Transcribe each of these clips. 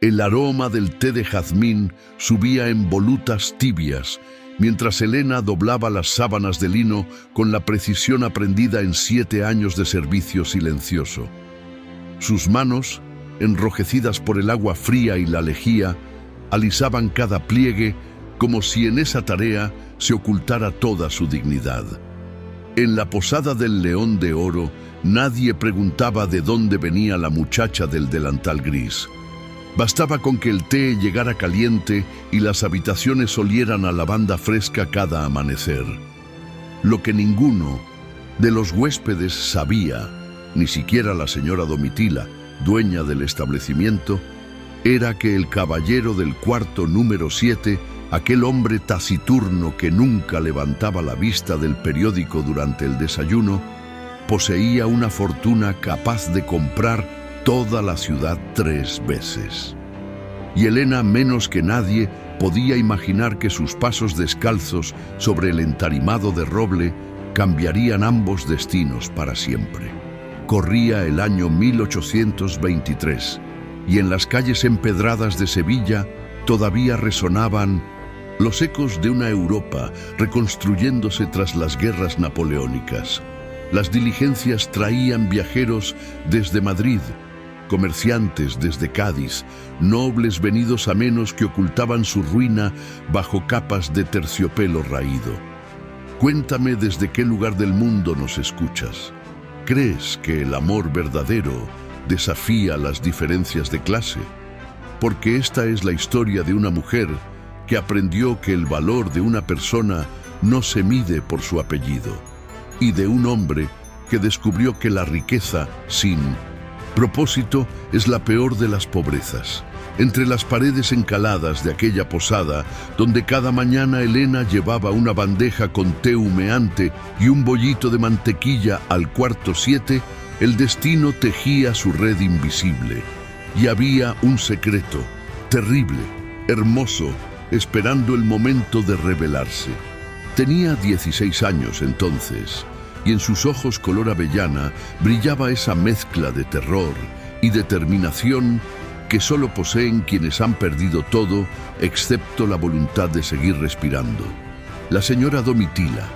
El aroma del té de jazmín subía en volutas tibias, mientras Elena doblaba las sábanas de lino con la precisión aprendida en 7 años de servicio silencioso. Sus manos, enrojecidas por el agua fría y la lejía, alisaban cada pliegue como si en esa tarea se ocultara toda su dignidad. En la posada del León de Oro, nadie preguntaba de dónde venía la muchacha del delantal gris. Bastaba con que el té llegara caliente y las habitaciones olieran a lavanda fresca cada amanecer. Lo que ninguno de los huéspedes sabía, ni siquiera la señora Domitila, dueña del establecimiento, era que el caballero del cuarto número 7, aquel hombre taciturno que nunca levantaba la vista del periódico durante el desayuno, poseía una fortuna capaz de comprar toda la ciudad 3 veces. Y Elena, menos que nadie, podía imaginar que sus pasos descalzos sobre el entarimado de roble cambiarían ambos destinos para siempre. Corría el año 1823, y en las calles empedradas de Sevilla todavía resonaban los ecos de una Europa reconstruyéndose tras las guerras napoleónicas. Las diligencias traían viajeros desde Madrid, comerciantes desde Cádiz, nobles venidos a menos que ocultaban su ruina bajo capas de terciopelo raído. Cuéntame desde qué lugar del mundo nos escuchas. ¿Crees que el amor verdadero desafía las diferencias de clase? Porque esta es la historia de una mujer que aprendió que el valor de una persona no se mide por su apellido, y de un hombre que descubrió que la riqueza sin propósito es la peor de las pobrezas. Entre las paredes encaladas de aquella posada, donde cada mañana Elena llevaba una bandeja con té humeante y un bollito de mantequilla al cuarto 7, el destino tejía su red invisible. Y había un secreto, terrible, hermoso, esperando el momento de revelarse. Tenía 16 años entonces, y en sus ojos color avellana brillaba esa mezcla de terror y determinación que solo poseen quienes han perdido todo, excepto la voluntad de seguir respirando. La señora Domitila,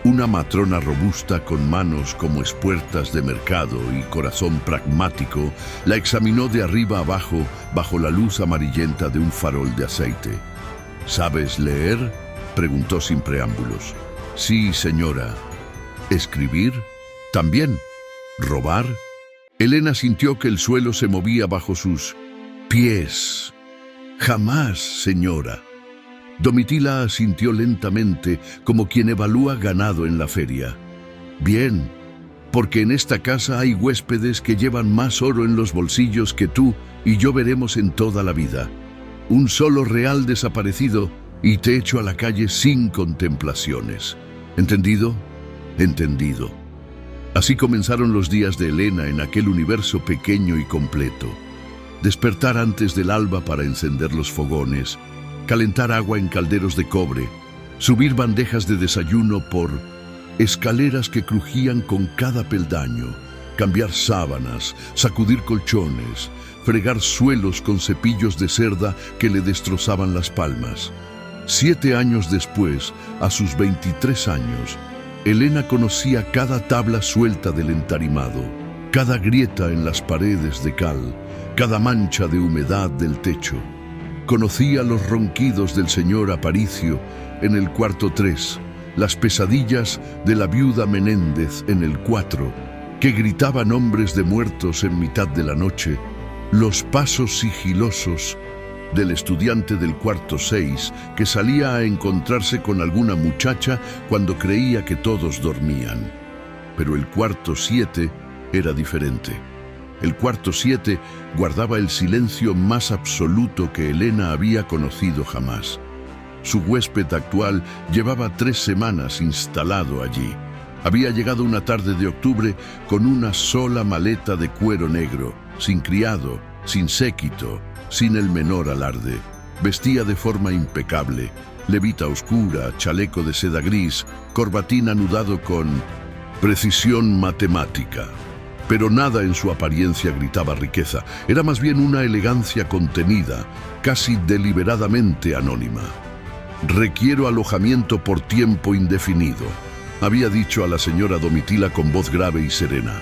una matrona robusta con manos como espuertas de mercado y corazón pragmático, la examinó de arriba abajo bajo la luz amarillenta de un farol de aceite. ¿Sabes leer?, preguntó sin preámbulos. Sí, señora. ¿Escribir? También. ¿Robar? Elena sintió que el suelo se movía bajo sus pies. Jamás, señora. Domitila asintió lentamente, como quien evalúa ganado en la feria. Bien, porque en esta casa hay huéspedes que llevan más oro en los bolsillos que tú y yo veremos en toda la vida. Un solo real desaparecido y te echo a la calle sin contemplaciones. ¿Entendido? Entendido. Así comenzaron los días de Elena en aquel universo pequeño y completo. Despertar antes del alba para encender los fogones, calentar agua en calderos de cobre, subir bandejas de desayuno por escaleras que crujían con cada peldaño, cambiar sábanas, sacudir colchones, fregar suelos con cepillos de cerda que le destrozaban las palmas. 7 años después, a sus 23 años, Elena conocía cada tabla suelta del entarimado, cada grieta en las paredes de cal, cada mancha de humedad del techo. Conocía los ronquidos del señor Aparicio en el cuarto 3, las pesadillas de la viuda Menéndez en el 4, que gritaba nombres de muertos en mitad de la noche, los pasos sigilosos del estudiante del cuarto 6 que salía a encontrarse con alguna muchacha cuando creía que todos dormían. Pero el cuarto 7 era diferente. El cuarto 7 guardaba el silencio más absoluto que Elena había conocido jamás. Su huésped actual llevaba 3 semanas instalado allí. Había llegado una tarde de octubre con una sola maleta de cuero negro, sin criado, sin séquito, sin el menor alarde. Vestía de forma impecable, levita oscura, chaleco de seda gris, corbatín anudado con precisión matemática. pero nada en su apariencia gritaba riqueza. Era más bien una elegancia contenida, casi deliberadamente anónima. «Requiero alojamiento por tiempo indefinido», había dicho a la señora Domitila con voz grave y serena.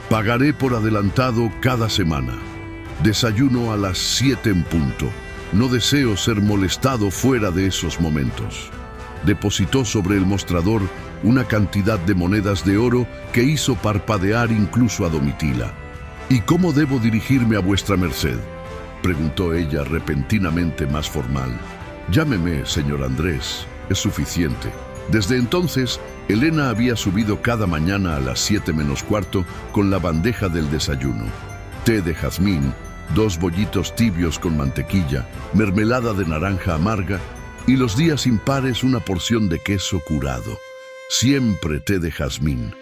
«Pagaré por adelantado cada semana. Desayuno a las 7 en punto. No deseo ser molestado fuera de esos momentos». Depositó sobre el mostrador una cantidad de monedas de oro que hizo parpadear incluso a Domitila. «¿Y cómo debo dirigirme a vuestra merced?», preguntó ella repentinamente más formal. «Llámeme, señor Andrés, es suficiente». Desde entonces, Elena había subido cada mañana a las 7 menos cuarto con la bandeja del desayuno: té de jazmín, 2 bollitos tibios con mantequilla, mermelada de naranja amarga y los días impares una porción de queso curado. Siempre té de jazmín.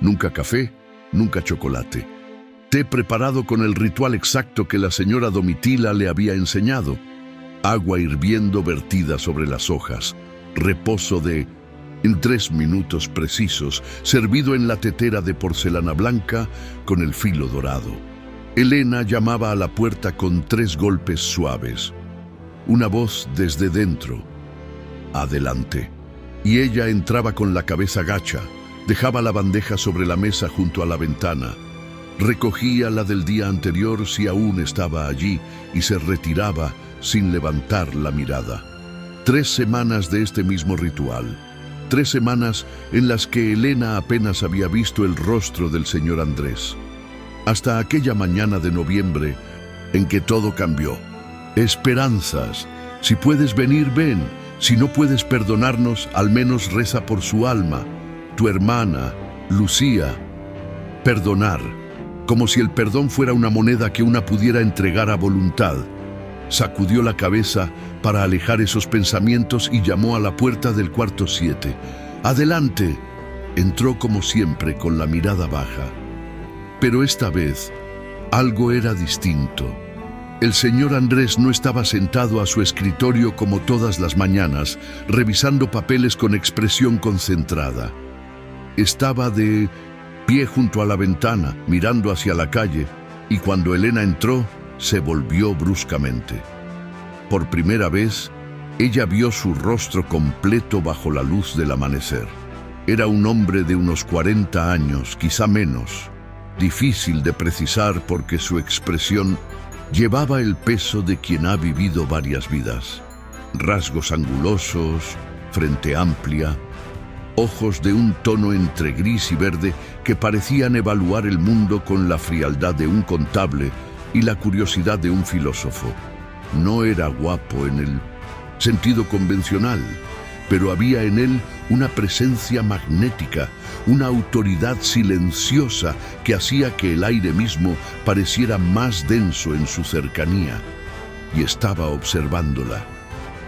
Nunca café, nunca chocolate. Té preparado con el ritual exacto que la señora Domitila le había enseñado. Agua hirviendo vertida sobre las hojas. Reposo en 3 minutos precisos, servido en la tetera de porcelana blanca con el filo dorado. Elena llamaba a la puerta con 3 golpes suaves. Una voz desde dentro: «Adelante». Y ella entraba con la cabeza gacha, dejaba la bandeja sobre la mesa junto a la ventana, recogía la del día anterior si aún estaba allí y se retiraba sin levantar la mirada. 3 semanas de este mismo ritual, 3 semanas en las que Elena apenas había visto el rostro del señor Andrés. Hasta aquella mañana de noviembre en que todo cambió. «Esperanzas, si puedes venir, ven. Si no puedes perdonarnos, al menos reza por su alma. Tu hermana, Lucía». Perdonar, como si el perdón fuera una moneda que una pudiera entregar a voluntad. Sacudió la cabeza para alejar esos pensamientos y llamó a la puerta del cuarto 7. «Adelante». Entró como siempre con la mirada baja. Pero esta vez, algo era distinto. El señor Andrés no estaba sentado a su escritorio como todas las mañanas, revisando papeles con expresión concentrada. Estaba de pie junto a la ventana, mirando hacia la calle, y cuando Elena entró, se volvió bruscamente. Por primera vez, ella vio su rostro completo bajo la luz del amanecer. Era un hombre de unos 40 años, quizá menos. Difícil de precisar porque su expresión llevaba el peso de quien ha vivido varias vidas. Rasgos angulosos, frente amplia, ojos de un tono entre gris y verde que parecían evaluar el mundo con la frialdad de un contable y la curiosidad de un filósofo. No era guapo en el sentido convencional, pero había en él una presencia magnética, una autoridad silenciosa que hacía que el aire mismo pareciera más denso en su cercanía. Y estaba observándola,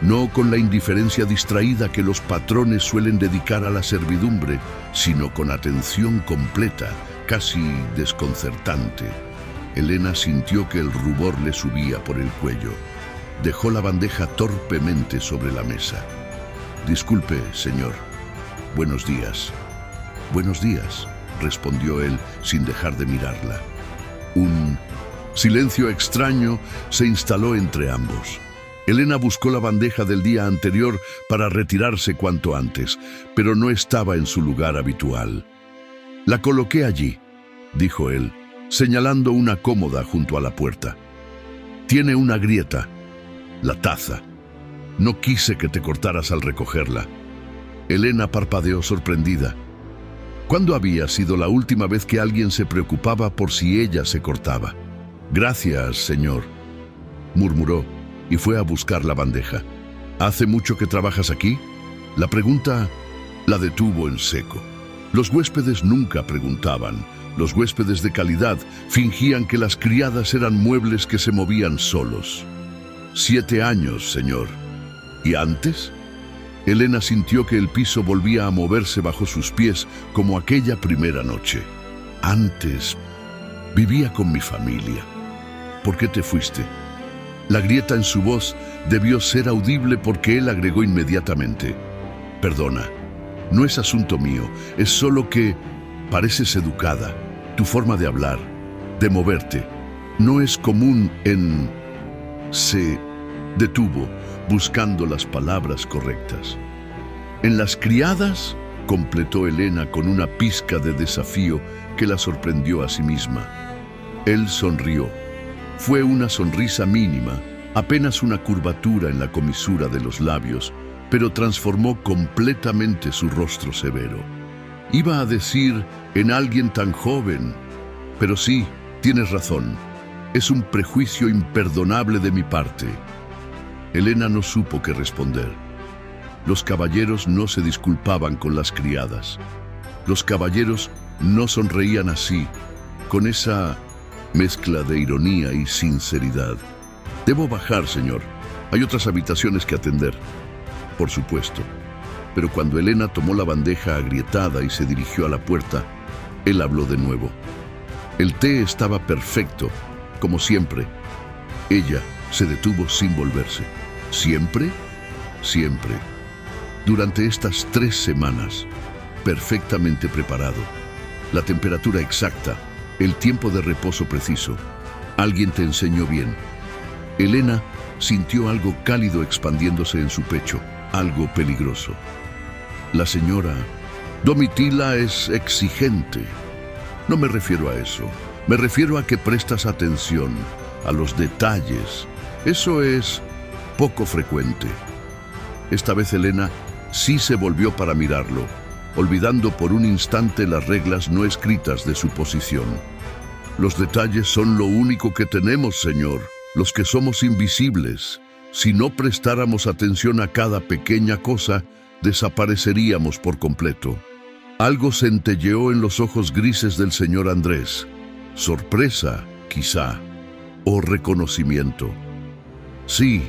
no con la indiferencia distraída que los patrones suelen dedicar a la servidumbre, sino con atención completa, casi desconcertante. Elena sintió que el rubor le subía por el cuello. Dejó la bandeja torpemente sobre la mesa. «Disculpe, señor. Buenos días». «Buenos días», respondió él sin dejar de mirarla. Un silencio extraño se instaló entre ambos. Elena buscó la bandeja del día anterior para retirarse cuanto antes, pero no estaba en su lugar habitual. «La coloqué allí», dijo él, señalando una cómoda junto a la puerta. «Tiene una grieta. La taza. No quise que te cortaras al recogerla». Elena parpadeó sorprendida. ¿Cuándo había sido la última vez que alguien se preocupaba por si ella se cortaba? «Gracias, señor», murmuró y fue a buscar la bandeja. «¿Hace mucho que trabajas aquí?». La pregunta la detuvo en seco. Los huéspedes nunca preguntaban. Los huéspedes de calidad fingían que las criadas eran muebles que se movían solos. «7 años, señor». «¿Y antes?». Elena sintió que el piso volvía a moverse bajo sus pies como aquella primera noche. «Antes vivía con mi familia». «¿Por qué te fuiste?». La grieta en su voz debió ser audible porque él agregó inmediatamente: «Perdona, no es asunto mío, es solo que pareces educada». Tu forma de hablar, de moverte, no es común en... Se detuvo, buscando las palabras correctas. En las criadas, completó Elena con una pizca de desafío que la sorprendió a sí misma. Él sonrió. Fue una sonrisa mínima, apenas una curvatura en la comisura de los labios, pero transformó completamente su rostro severo. Iba a decir, en alguien tan joven, pero sí, tienes razón, es un prejuicio imperdonable de mi parte. Elena no supo qué responder. Los caballeros no se disculpaban con las criadas. Los caballeros no sonreían así, con esa mezcla de ironía y sinceridad. Debo bajar, señor. Hay otras habitaciones que atender. Por supuesto. Pero cuando Elena tomó la bandeja agrietada y se dirigió a la puerta, él habló de nuevo. El té estaba perfecto, como siempre. Ella se detuvo sin volverse. ¿Siempre? Siempre. Durante estas 3 semanas, perfectamente preparado. La temperatura exacta, el tiempo de reposo preciso. Alguien te enseñó bien. Elena sintió algo cálido expandiéndose en su pecho, algo peligroso. La señora Domitila es exigente. No me refiero a eso. Me refiero a que prestas atención a los detalles. Eso es poco frecuente. Esta vez Elena sí se volvió para mirarlo, olvidando por un instante las reglas no escritas de su posición. Los detalles son lo único que tenemos, señor, los que somos invisibles. Si no prestáramos atención a cada pequeña cosa, desapareceríamos por completo. Algo centelleó en los ojos grises del señor Andrés. Sorpresa, quizá, o reconocimiento. Sí,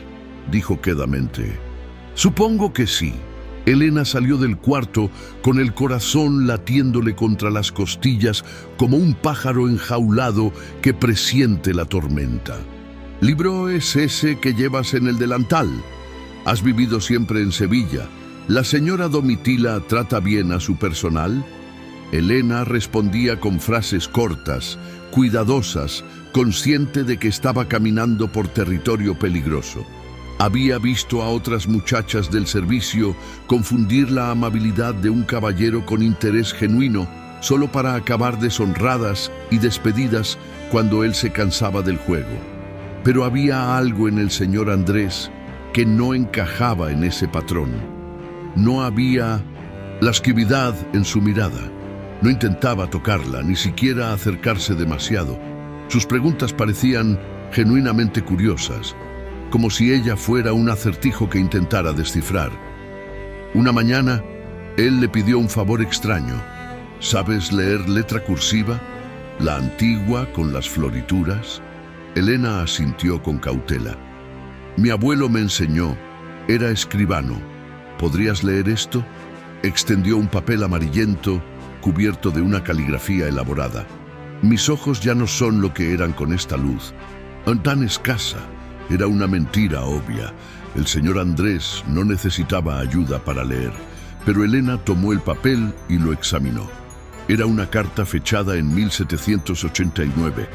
dijo quedamente. Supongo que sí. Elena salió del cuarto con el corazón latiéndole contra las costillas como un pájaro enjaulado que presiente la tormenta. ¿Libro es ese que llevas en el delantal? Has vivido siempre en Sevilla. ¿La señora Domitila trata bien a su personal? Elena respondía con frases cortas, cuidadosas, consciente de que estaba caminando por territorio peligroso. Había visto a otras muchachas del servicio confundir la amabilidad de un caballero con interés genuino, solo para acabar deshonradas y despedidas cuando él se cansaba del juego. Pero había algo en el señor Andrés que no encajaba en ese patrón. No había lascividad en su mirada. No intentaba tocarla, ni siquiera acercarse demasiado. Sus preguntas parecían genuinamente curiosas, como si ella fuera un acertijo que intentara descifrar. Una mañana, él le pidió un favor extraño. ¿Sabes leer letra cursiva? La antigua con las florituras. Elena asintió con cautela. Mi abuelo me enseñó. Era escribano. ¿Podrías leer esto? Extendió un papel amarillento cubierto de una caligrafía elaborada. Mis ojos ya no son lo que eran con esta luz. Tan escasa. Era una mentira obvia. El señor Andrés no necesitaba ayuda para leer, pero Elena tomó el papel y lo examinó. Era una carta fechada en 1789.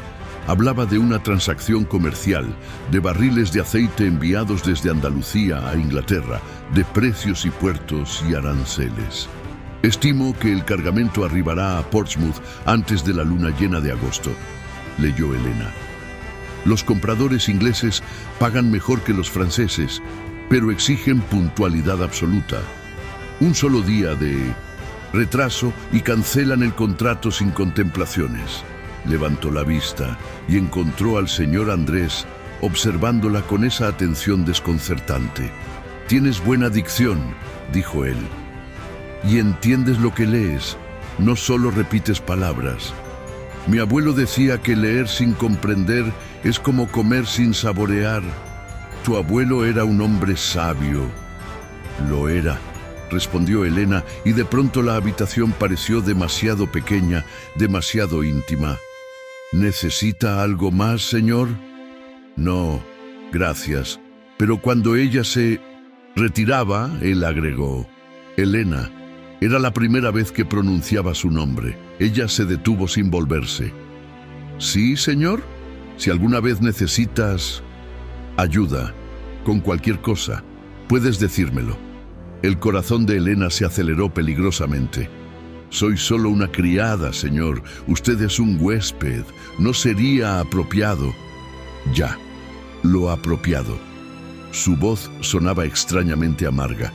Hablaba de una transacción comercial, de barriles de aceite enviados desde Andalucía a Inglaterra, de precios y puertos y aranceles. Estimo que el cargamento arribará a Portsmouth antes de la luna llena de agosto, leyó Elena. Los compradores ingleses pagan mejor que los franceses, pero exigen puntualidad absoluta. Un solo día de retraso y cancelan el contrato sin contemplaciones. Levantó la vista y encontró al señor Andrés observándola con esa atención desconcertante. «Tienes buena dicción», dijo él, «y entiendes lo que lees, no solo repites palabras. Mi abuelo decía que leer sin comprender es como comer sin saborear. Tu abuelo era un hombre sabio». «Lo era», respondió Elena, y de pronto la habitación pareció demasiado pequeña, demasiado íntima. «¿Necesita algo más, señor?» «No, gracias». Pero cuando ella se retiraba, él agregó, «Elena». Era la primera vez que pronunciaba su nombre. Ella se detuvo sin volverse. «¿Sí, señor? Si alguna vez necesitas ayuda con cualquier cosa, puedes decírmelo». El corazón de Elena se aceleró peligrosamente. «Soy solo una criada, señor. Usted es un huésped. No sería apropiado». «Ya, lo apropiado». Su voz sonaba extrañamente amarga.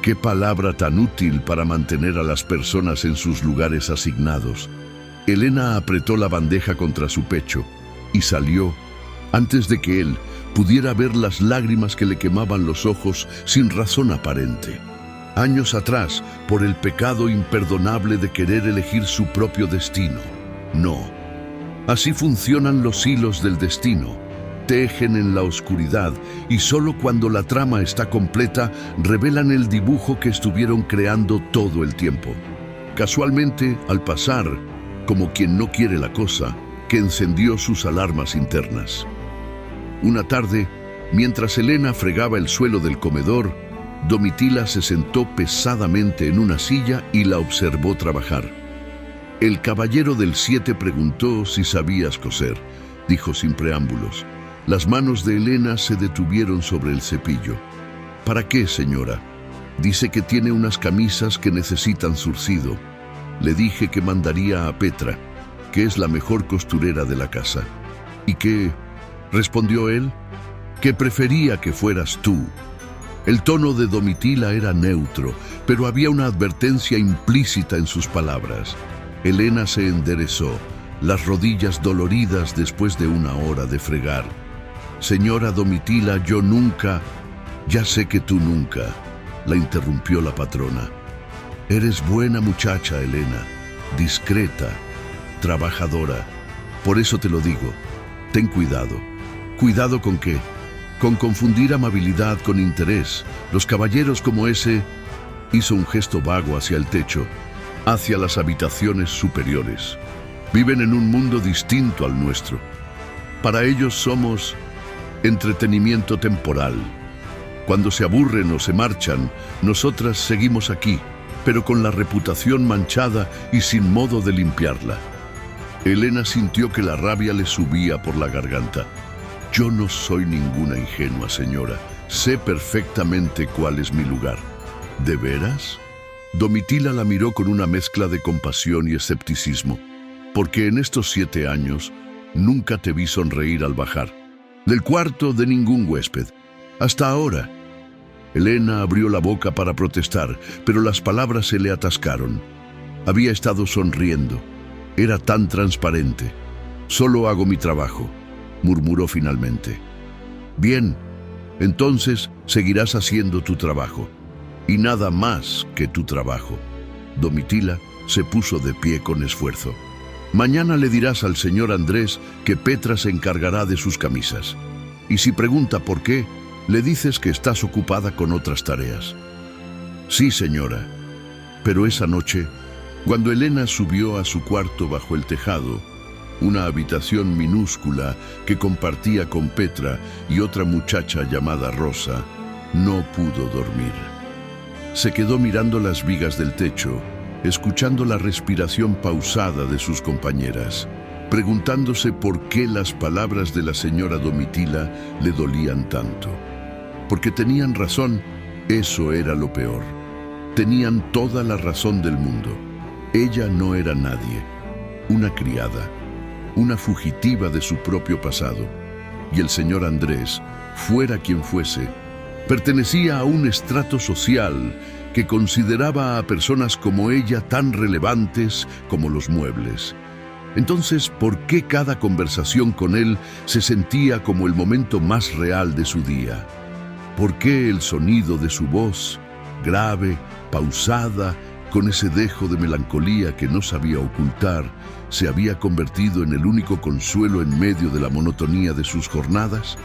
Qué palabra tan útil para mantener a las personas en sus lugares asignados. Elena apretó la bandeja contra su pecho y salió antes de que él pudiera ver las lágrimas que le quemaban los ojos sin razón aparente. Años atrás, por el pecado imperdonable de querer elegir su propio destino. No. Así funcionan los hilos del destino. Tejen en la oscuridad y solo cuando la trama está completa revelan el dibujo que estuvieron creando todo el tiempo. Casualmente, al pasar, como quien no quiere la cosa, que encendió sus alarmas internas. Una tarde, mientras Elena fregaba el suelo del comedor, Domitila se sentó pesadamente en una silla y la observó trabajar. El caballero del 7 preguntó si sabías coser, dijo sin preámbulos. Las manos de Elena se detuvieron sobre el cepillo. ¿Para qué, señora? Dice que tiene unas camisas que necesitan zurcido. Le dije que mandaría a Petra, que es la mejor costurera de la casa. ¿Y qué? Respondió él, que prefería que fueras tú. El tono de Domitila era neutro, pero había una advertencia implícita en sus palabras. Elena se enderezó, las rodillas doloridas después de una hora de fregar. Señora Domitila, yo nunca... Ya sé que tú nunca, la interrumpió la patrona. Eres buena muchacha, Elena, discreta, trabajadora. Por eso te lo digo, ten cuidado. ¿Cuidado con qué? Con confundir amabilidad con interés. Los caballeros como ese... Hizo un gesto vago hacia el techo, hacia las habitaciones superiores. Viven en un mundo distinto al nuestro. Para ellos somos entretenimiento temporal. Cuando se aburren o se marchan, nosotras seguimos aquí, pero con la reputación manchada y sin modo de limpiarla. Elena sintió que la rabia le subía por la garganta. Yo no soy ninguna ingenua, señora. Sé perfectamente cuál es mi lugar. ¿De veras? Domitila la miró con una mezcla de compasión y escepticismo. Porque en estos 7 años nunca te vi sonreír al bajar. Del cuarto de ningún huésped. Hasta ahora. Elena abrió la boca para protestar, pero las palabras se le atascaron. Había estado sonriendo. Era tan transparente. Solo hago mi trabajo, murmuró finalmente. Bien, entonces seguirás haciendo tu trabajo. Y nada más que tu trabajo. Domitila se puso de pie con esfuerzo. Mañana le dirás al señor Andrés que Petra se encargará de sus camisas. Y si pregunta por qué, le dices que estás ocupada con otras tareas. Sí, señora. Pero esa noche, cuando Elena subió a su cuarto bajo el tejado, una habitación minúscula que compartía con Petra y otra muchacha llamada Rosa, no pudo dormir. Se quedó mirando las vigas del techo, escuchando la respiración pausada de sus compañeras, preguntándose por qué las palabras de la señora Domitila le dolían tanto. Porque tenían razón, eso era lo peor. Tenían toda la razón del mundo. Ella no era nadie, una criada, una fugitiva de su propio pasado. Y el señor Andrés, fuera quien fuese, pertenecía a un estrato social que consideraba a personas como ella tan relevantes como los muebles. Entonces, ¿por qué cada conversación con él se sentía como el momento más real de su día? ¿Por qué el sonido de su voz, grave, pausada, con ese dejo de melancolía que no sabía ocultar, se había convertido en el único consuelo en medio de la monotonía de sus jornadas?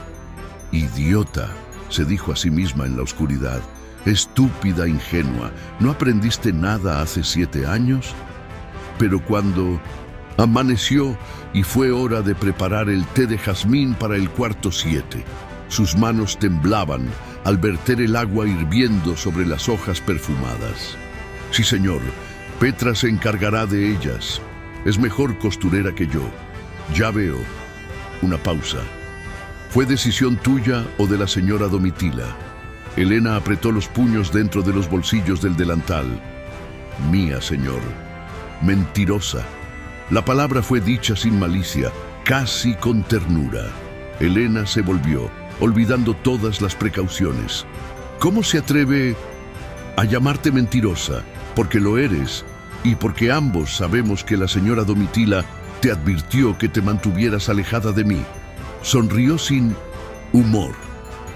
Idiota, se dijo a sí misma en la oscuridad. Estúpida, ingenua, ¿no aprendiste nada hace 7 años? Pero cuando amaneció y fue hora de preparar el té de jazmín para el cuarto 7, sus manos temblaban al verter el agua hirviendo sobre las hojas perfumadas. Sí, señor, Petra se encargará de ellas. Es mejor costurera que yo. Ya veo. Una pausa. ¿Fue decisión tuya o de la señora Domitila? Elena apretó los puños dentro de los bolsillos del delantal. Mía, señor. Mentirosa. La palabra fue dicha sin malicia, casi con ternura. Elena se volvió, olvidando todas las precauciones. ¿Cómo se atreve a llamarte mentirosa? Porque lo eres, y porque ambos sabemos que la señora Domitila te advirtió que te mantuvieras alejada de mí. Sonrió sin humor.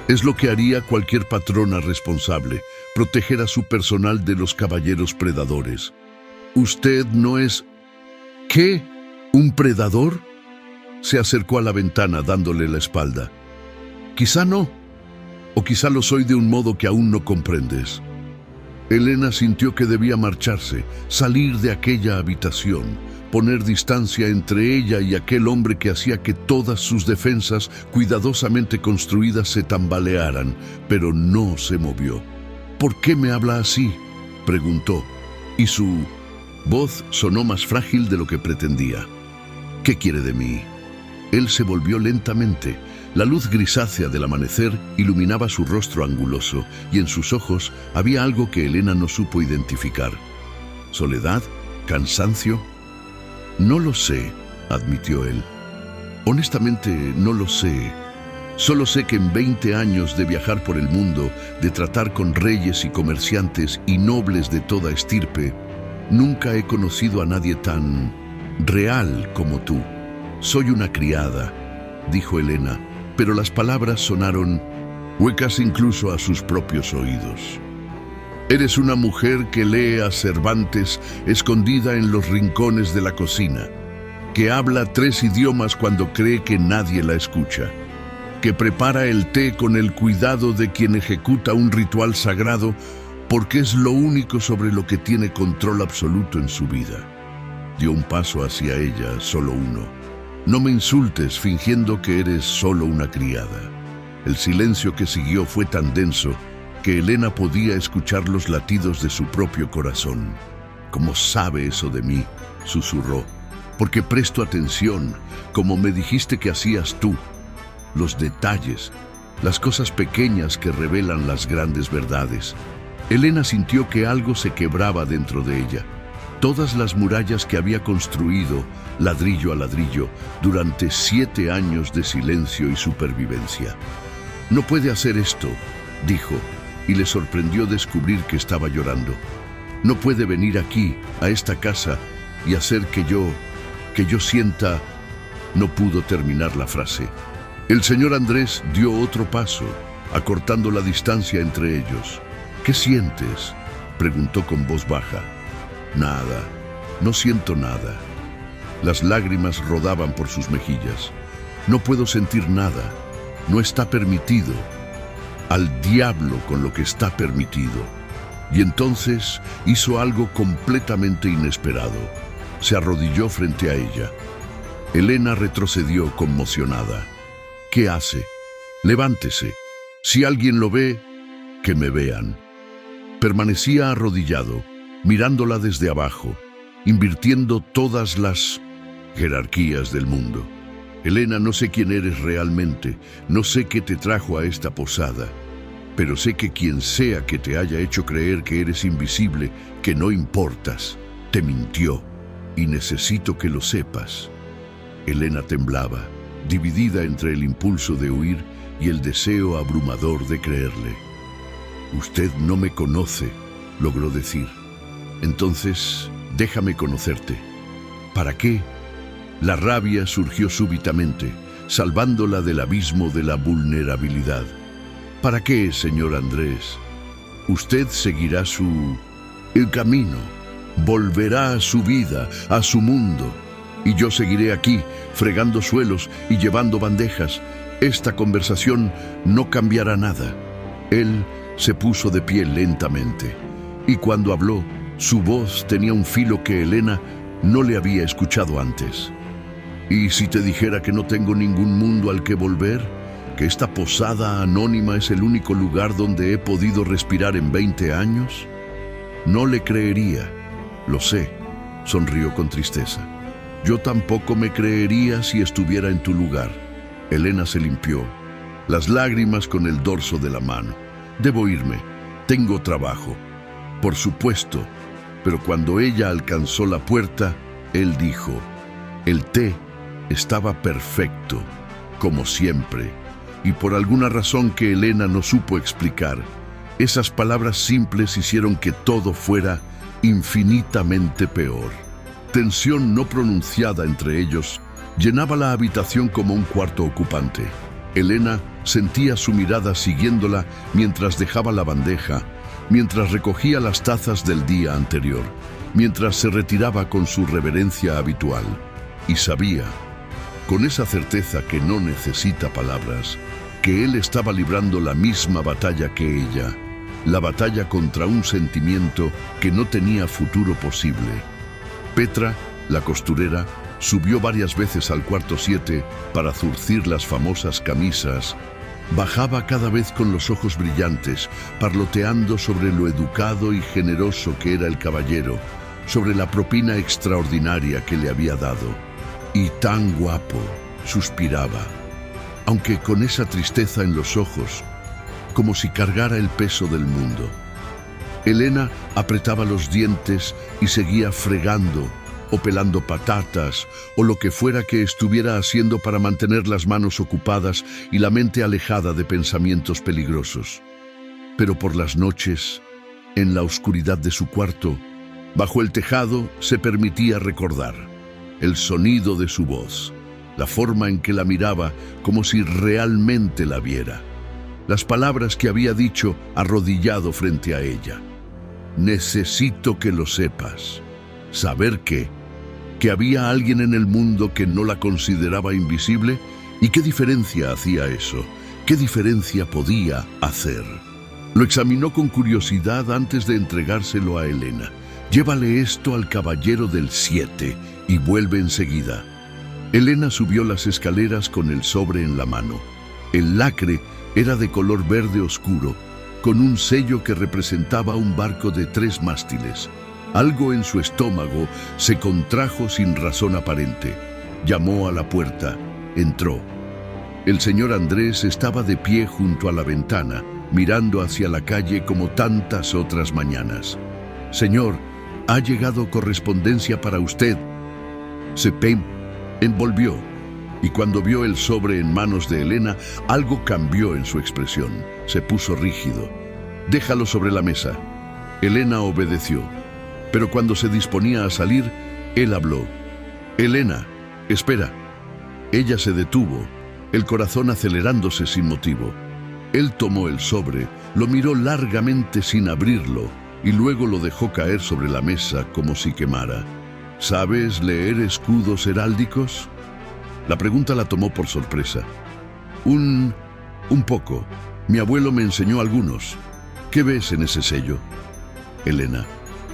Es lo que haría cualquier patrona responsable, proteger a su personal de los caballeros predadores. ¿Usted no es... ¿Qué? ¿Un predador? Se acercó a la ventana dándole la espalda. Quizá no, o quizá lo soy de un modo que aún no comprendes. Elena sintió que debía marcharse, salir de aquella habitación, poner distancia entre ella y aquel hombre que hacía que todas sus defensas, cuidadosamente construidas, se tambalearan, pero no se movió. ¿Por qué me habla así?, preguntó, y su voz sonó más frágil de lo que pretendía. ¿Qué quiere de mí? Él se volvió lentamente. La luz grisácea del amanecer iluminaba su rostro anguloso y en sus ojos había algo que Elena no supo identificar. ¿Soledad? ¿Cansancio? No lo sé, admitió él. Honestamente, no lo sé. Solo sé que en 20 años de viajar por el mundo, de tratar con reyes y comerciantes y nobles de toda estirpe, nunca he conocido a nadie tan real como tú. Soy una criada, dijo Elena, pero las palabras sonaron huecas incluso a sus propios oídos. Eres una mujer que lee a Cervantes escondida en los rincones de la cocina, que habla 3 idiomas cuando cree que nadie la escucha, que prepara el té con el cuidado de quien ejecuta un ritual sagrado porque es lo único sobre lo que tiene control absoluto en su vida. Dio un paso hacia ella, solo uno. No me insultes fingiendo que eres solo una criada. El silencio que siguió fue tan denso que Elena podía escuchar los latidos de su propio corazón. ¿Cómo sabe eso de mí?, susurró. Porque presto atención, como me dijiste que hacías tú. Los detalles, las cosas pequeñas que revelan las grandes verdades. Elena sintió que algo se quebraba dentro de ella. Todas las murallas que había construido, ladrillo a ladrillo, durante 7 años de silencio y supervivencia. No puede hacer esto, dijo, y le sorprendió descubrir que estaba llorando. No puede venir aquí, a esta casa, y hacer que yo sienta... No pudo terminar la frase. El señor Andrés dio otro paso, acortando la distancia entre ellos. ¿Qué sientes?, preguntó con voz baja. Nada, no siento nada. Las lágrimas rodaban por sus mejillas. No puedo sentir nada, no está permitido. Al diablo con lo que está permitido. Y entonces hizo algo completamente inesperado. Se arrodilló frente a ella. Elena retrocedió conmocionada. ¿Qué hace? Levántese. Si alguien lo ve, que me vean. Permanecía arrodillado, mirándola desde abajo, invirtiendo todas las jerarquías del mundo. Elena, no sé quién eres realmente, no sé qué te trajo a esta posada, pero sé que quien sea que te haya hecho creer que eres invisible, que no importas, te mintió, y necesito que lo sepas. Elena temblaba, dividida entre el impulso de huir y el deseo abrumador de creerle. Usted no me conoce, logró decir. Entonces, déjame conocerte. ¿Para qué? La rabia surgió súbitamente, salvándola del abismo de la vulnerabilidad. ¿Para qué, señor Andrés? Usted seguirá el camino, volverá a su vida, a su mundo, y yo seguiré aquí, fregando suelos y llevando bandejas. Esta conversación no cambiará nada. Él se puso de pie lentamente, y cuando habló, su voz tenía un filo que Elena no le había escuchado antes. ¿Y si te dijera que no tengo ningún mundo al que volver? ¿Que esta posada anónima es el único lugar donde he podido respirar en 20 años? No le creería. Lo sé, sonrió con tristeza. Yo tampoco me creería si estuviera en tu lugar. Elena se limpió las lágrimas con el dorso de la mano. Debo irme, tengo trabajo. Por supuesto, pero cuando ella alcanzó la puerta, él dijo, el té estaba perfecto, como siempre, y por alguna razón que Elena no supo explicar, esas palabras simples hicieron que todo fuera infinitamente peor. Tensión no pronunciada entre ellos llenaba la habitación como un cuarto ocupante. Elena sentía su mirada siguiéndola mientras dejaba la bandeja, mientras recogía las tazas del día anterior, mientras se retiraba con su reverencia habitual. Y sabía, con esa certeza que no necesita palabras, que él estaba librando la misma batalla que ella, la batalla contra un sentimiento que no tenía futuro posible. Petra, la costurera, subió varias veces al cuarto 7 para zurcir las famosas camisas. Bajaba cada vez con los ojos brillantes, parloteando sobre lo educado y generoso que era el caballero, sobre la propina extraordinaria que le había dado. Y tan guapo, suspiraba, aunque con esa tristeza en los ojos, como si cargara el peso del mundo. Elena apretaba los dientes y seguía fregando, o pelando patatas, o lo que fuera que estuviera haciendo para mantener las manos ocupadas y la mente alejada de pensamientos peligrosos. Pero por las noches, en la oscuridad de su cuarto, bajo el tejado, se permitía recordar el sonido de su voz, la forma en que la miraba como si realmente la viera, las palabras que había dicho arrodillado frente a ella. Necesito que lo sepas. Saber que había alguien en el mundo que no la consideraba invisible. ¿Y qué diferencia hacía eso? ¿Qué diferencia podía hacer? Lo examinó con curiosidad antes de entregárselo a Elena. Llévale esto al caballero del 7 y vuelve enseguida. Elena subió las escaleras con el sobre en la mano. El lacre era de color verde oscuro, con un sello que representaba un barco de 3 mástiles. Algo en su estómago se contrajo sin razón aparente. Llamó a la puerta. Entró. El señor Andrés estaba de pie junto a la ventana, mirando hacia la calle como tantas otras mañanas. Señor, ha llegado correspondencia para usted. Se envolvió, y cuando vio el sobre en manos de Elena, algo cambió en su expresión. Se puso rígido. Déjalo sobre la mesa. Elena obedeció. Pero cuando se disponía a salir, él habló. Elena, espera. Ella se detuvo, el corazón acelerándose sin motivo. Él tomó el sobre, lo miró largamente sin abrirlo y luego lo dejó caer sobre la mesa como si quemara. ¿Sabes leer escudos heráldicos? La pregunta la tomó por sorpresa. Un poco. Mi abuelo me enseñó algunos. ¿Qué ves en ese sello? Elena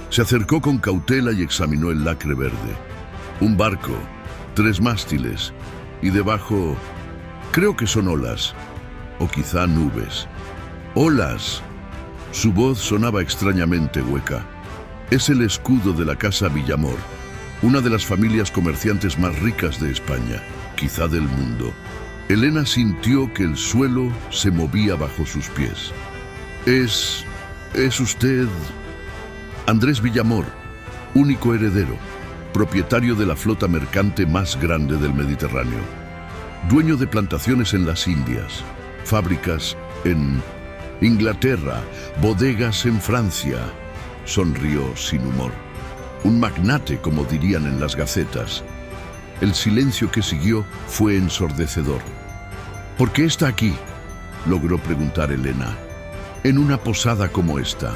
se acercó con cautela y examinó el lacre verde. Un barco, 3 mástiles, y debajo, creo que son olas, o quizá nubes. ¡Olas! Su voz sonaba extrañamente hueca. Es el escudo de la casa Villamor, una de las familias comerciantes más ricas de España, quizá del mundo. Elena sintió que el suelo se movía bajo sus pies. ¿Es usted Andrés Villamor, único heredero, propietario de la flota mercante más grande del Mediterráneo, dueño de plantaciones en las Indias, fábricas en Inglaterra, bodegas en Francia? Sonrió sin humor. Un magnate, como dirían en las gacetas. El silencio que siguió fue ensordecedor. ¿Por qué está aquí?, logró preguntar Elena. En una posada como esta.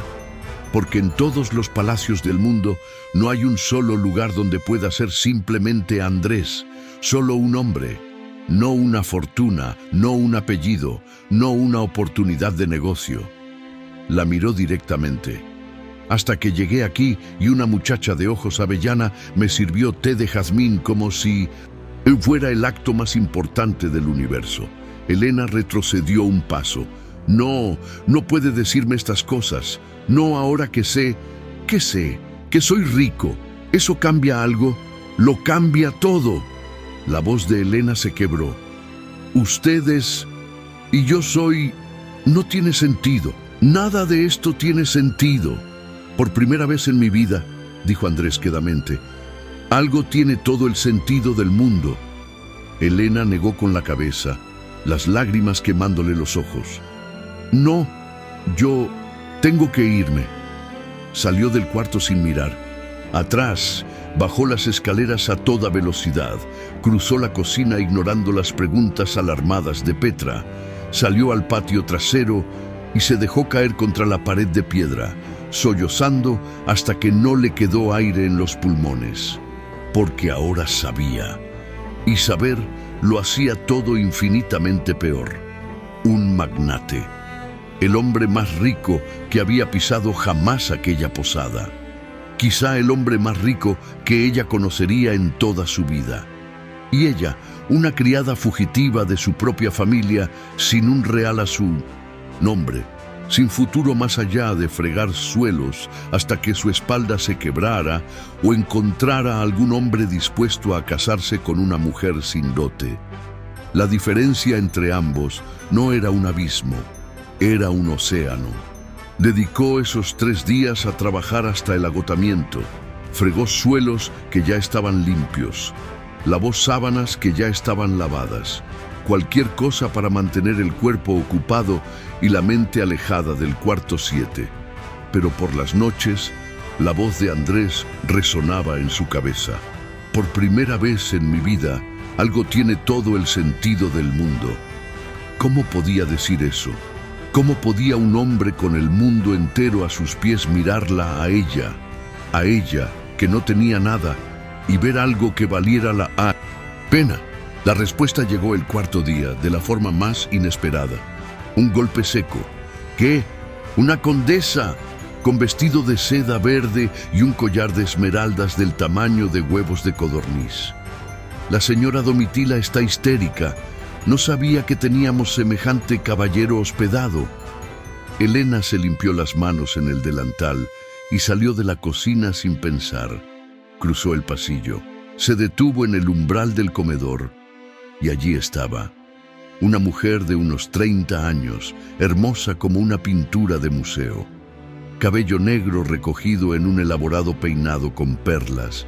Porque en todos los palacios del mundo no hay un solo lugar donde pueda ser simplemente Andrés, solo un hombre, no una fortuna, no un apellido, no una oportunidad de negocio. La miró directamente. Hasta que llegué aquí y una muchacha de ojos avellana me sirvió té de jazmín como si fuera el acto más importante del universo. Elena retrocedió un paso. No puede decirme estas cosas. No ahora que sé. ¿Qué sé? que soy rico. ¿Eso cambia algo? Lo cambia todo. La voz de Elena se quebró. Ustedes y yo soy... No tiene sentido. Nada de esto tiene sentido. Por primera vez en mi vida, dijo Andrés quedamente, algo tiene todo el sentido del mundo. Elena negó con la cabeza, las lágrimas quemándole los ojos. No, yo tengo que irme. Salió del cuarto sin mirar. Atrás, bajó las escaleras a toda velocidad, cruzó la cocina ignorando las preguntas alarmadas de Petra, salió al patio trasero y se dejó caer contra la pared de piedra, sollozando hasta que no le quedó aire en los pulmones. Porque ahora sabía, y saber lo hacía todo infinitamente peor. Un magnate, el hombre más rico que había pisado jamás aquella posada. Quizá el hombre más rico que ella conocería en toda su vida. Y ella, una criada fugitiva de su propia familia, sin un real a su nombre, sin futuro más allá de fregar suelos hasta que su espalda se quebrara o encontrara algún hombre dispuesto a casarse con una mujer sin dote. La diferencia entre ambos no era un abismo, era un océano. Dedicó esos 3 días a trabajar hasta el agotamiento. Fregó suelos que ya estaban limpios, lavó sábanas que ya estaban lavadas, cualquier cosa para mantener el cuerpo ocupado y la mente alejada del cuarto 7. Pero por las noches, la voz de Andrés resonaba en su cabeza. Por primera vez en mi vida, algo tiene todo el sentido del mundo. ¿Cómo podía decir eso? ¿Cómo podía un hombre con el mundo entero a sus pies mirarla a ella que no tenía nada, y ver algo que valiera la pena? La respuesta llegó el cuarto día, de la forma más inesperada. Un golpe seco. ¿Qué? Una condesa, con vestido de seda verde y un collar de esmeraldas del tamaño de huevos de codorniz. La señora Domitila está histérica. No sabía que teníamos semejante caballero hospedado. Elena se limpió las manos en el delantal y salió de la cocina sin pensar. Cruzó el pasillo, se detuvo en el umbral del comedor y allí estaba, una mujer de unos 30 años, hermosa como una pintura de museo. Cabello negro recogido en un elaborado peinado con perlas,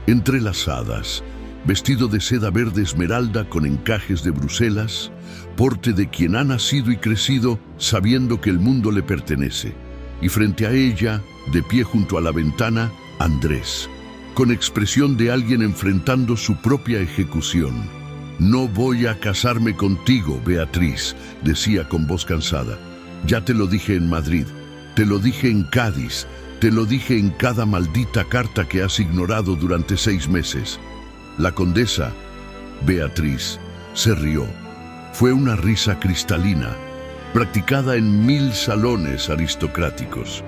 entrelazadas, vestido de seda verde esmeralda con encajes de Bruselas, porte de quien ha nacido y crecido sabiendo que el mundo le pertenece. Y frente a ella, de pie junto a la ventana, Andrés, con expresión de alguien enfrentando su propia ejecución. «No voy a casarme contigo, Beatriz», decía con voz cansada. «Ya te lo dije en Madrid, te lo dije en Cádiz, te lo dije en cada maldita carta que has ignorado durante 6 meses». La condesa, Beatriz, se rió. Fue una risa cristalina, practicada en 1000 salones aristocráticos.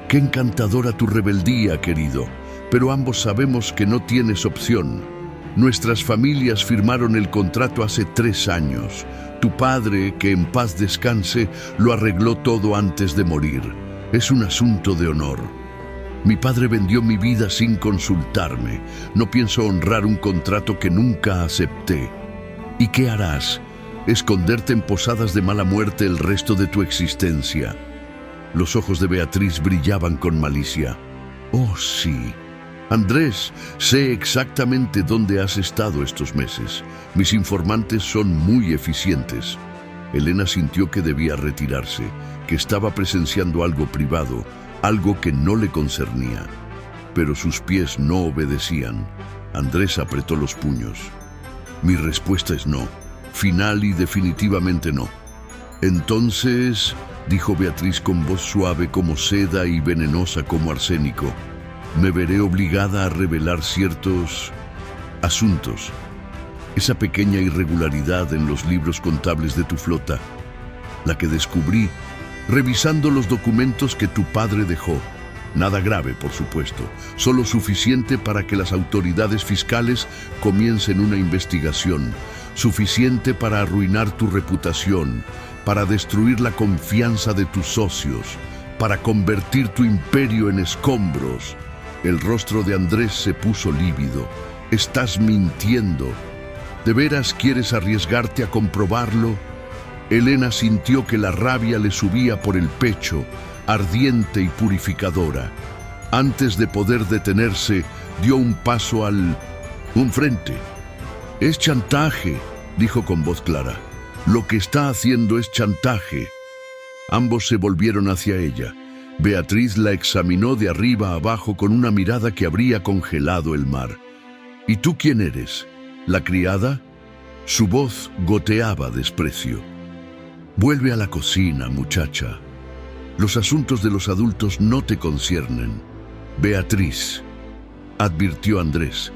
«Qué encantadora tu rebeldía, querido, pero ambos sabemos que no tienes opción. Nuestras familias firmaron el contrato hace 3 años. Tu padre, que en paz descanse, lo arregló todo antes de morir. Es un asunto de honor. Mi padre vendió mi vida sin consultarme. No pienso honrar un contrato que nunca acepté. ¿Y qué harás? ¿Esconderte en posadas de mala muerte el resto de tu existencia?» Los ojos de Beatriz brillaban con malicia. «Oh, sí. Andrés, sé exactamente dónde has estado estos meses. Mis informantes son muy eficientes». Elena sintió que debía retirarse, que estaba presenciando algo privado, algo que no le concernía. Pero sus pies no obedecían. Andrés apretó los puños. «Mi respuesta es no, final y definitivamente no». «Entonces», dijo Beatriz con voz suave como seda y venenosa como arsénico, «me veré obligada a revelar ciertos asuntos. Esa pequeña irregularidad en los libros contables de tu flota, la que descubrí revisando los documentos que tu padre dejó. Nada grave, por supuesto, solo suficiente para que las autoridades fiscales comiencen una investigación, suficiente para arruinar tu reputación, para destruir la confianza de tus socios, para convertir tu imperio en escombros. El rostro de Andrés se puso lívido. «Estás mintiendo. ¿De veras quieres arriesgarte a comprobarlo?» Elena sintió que la rabia le subía por el pecho, ardiente y purificadora. Antes de poder detenerse, dio un paso un frente. «Es chantaje», dijo con voz clara. «Lo que está haciendo es chantaje». Ambos se volvieron hacia ella. Beatriz la examinó de arriba a abajo con una mirada que habría congelado el mar. «¿Y tú quién eres? ¿La criada?» Su voz goteaba desprecio. «Vuelve a la cocina, muchacha. Los asuntos de los adultos no te conciernen». «Beatriz», advirtió Andrés,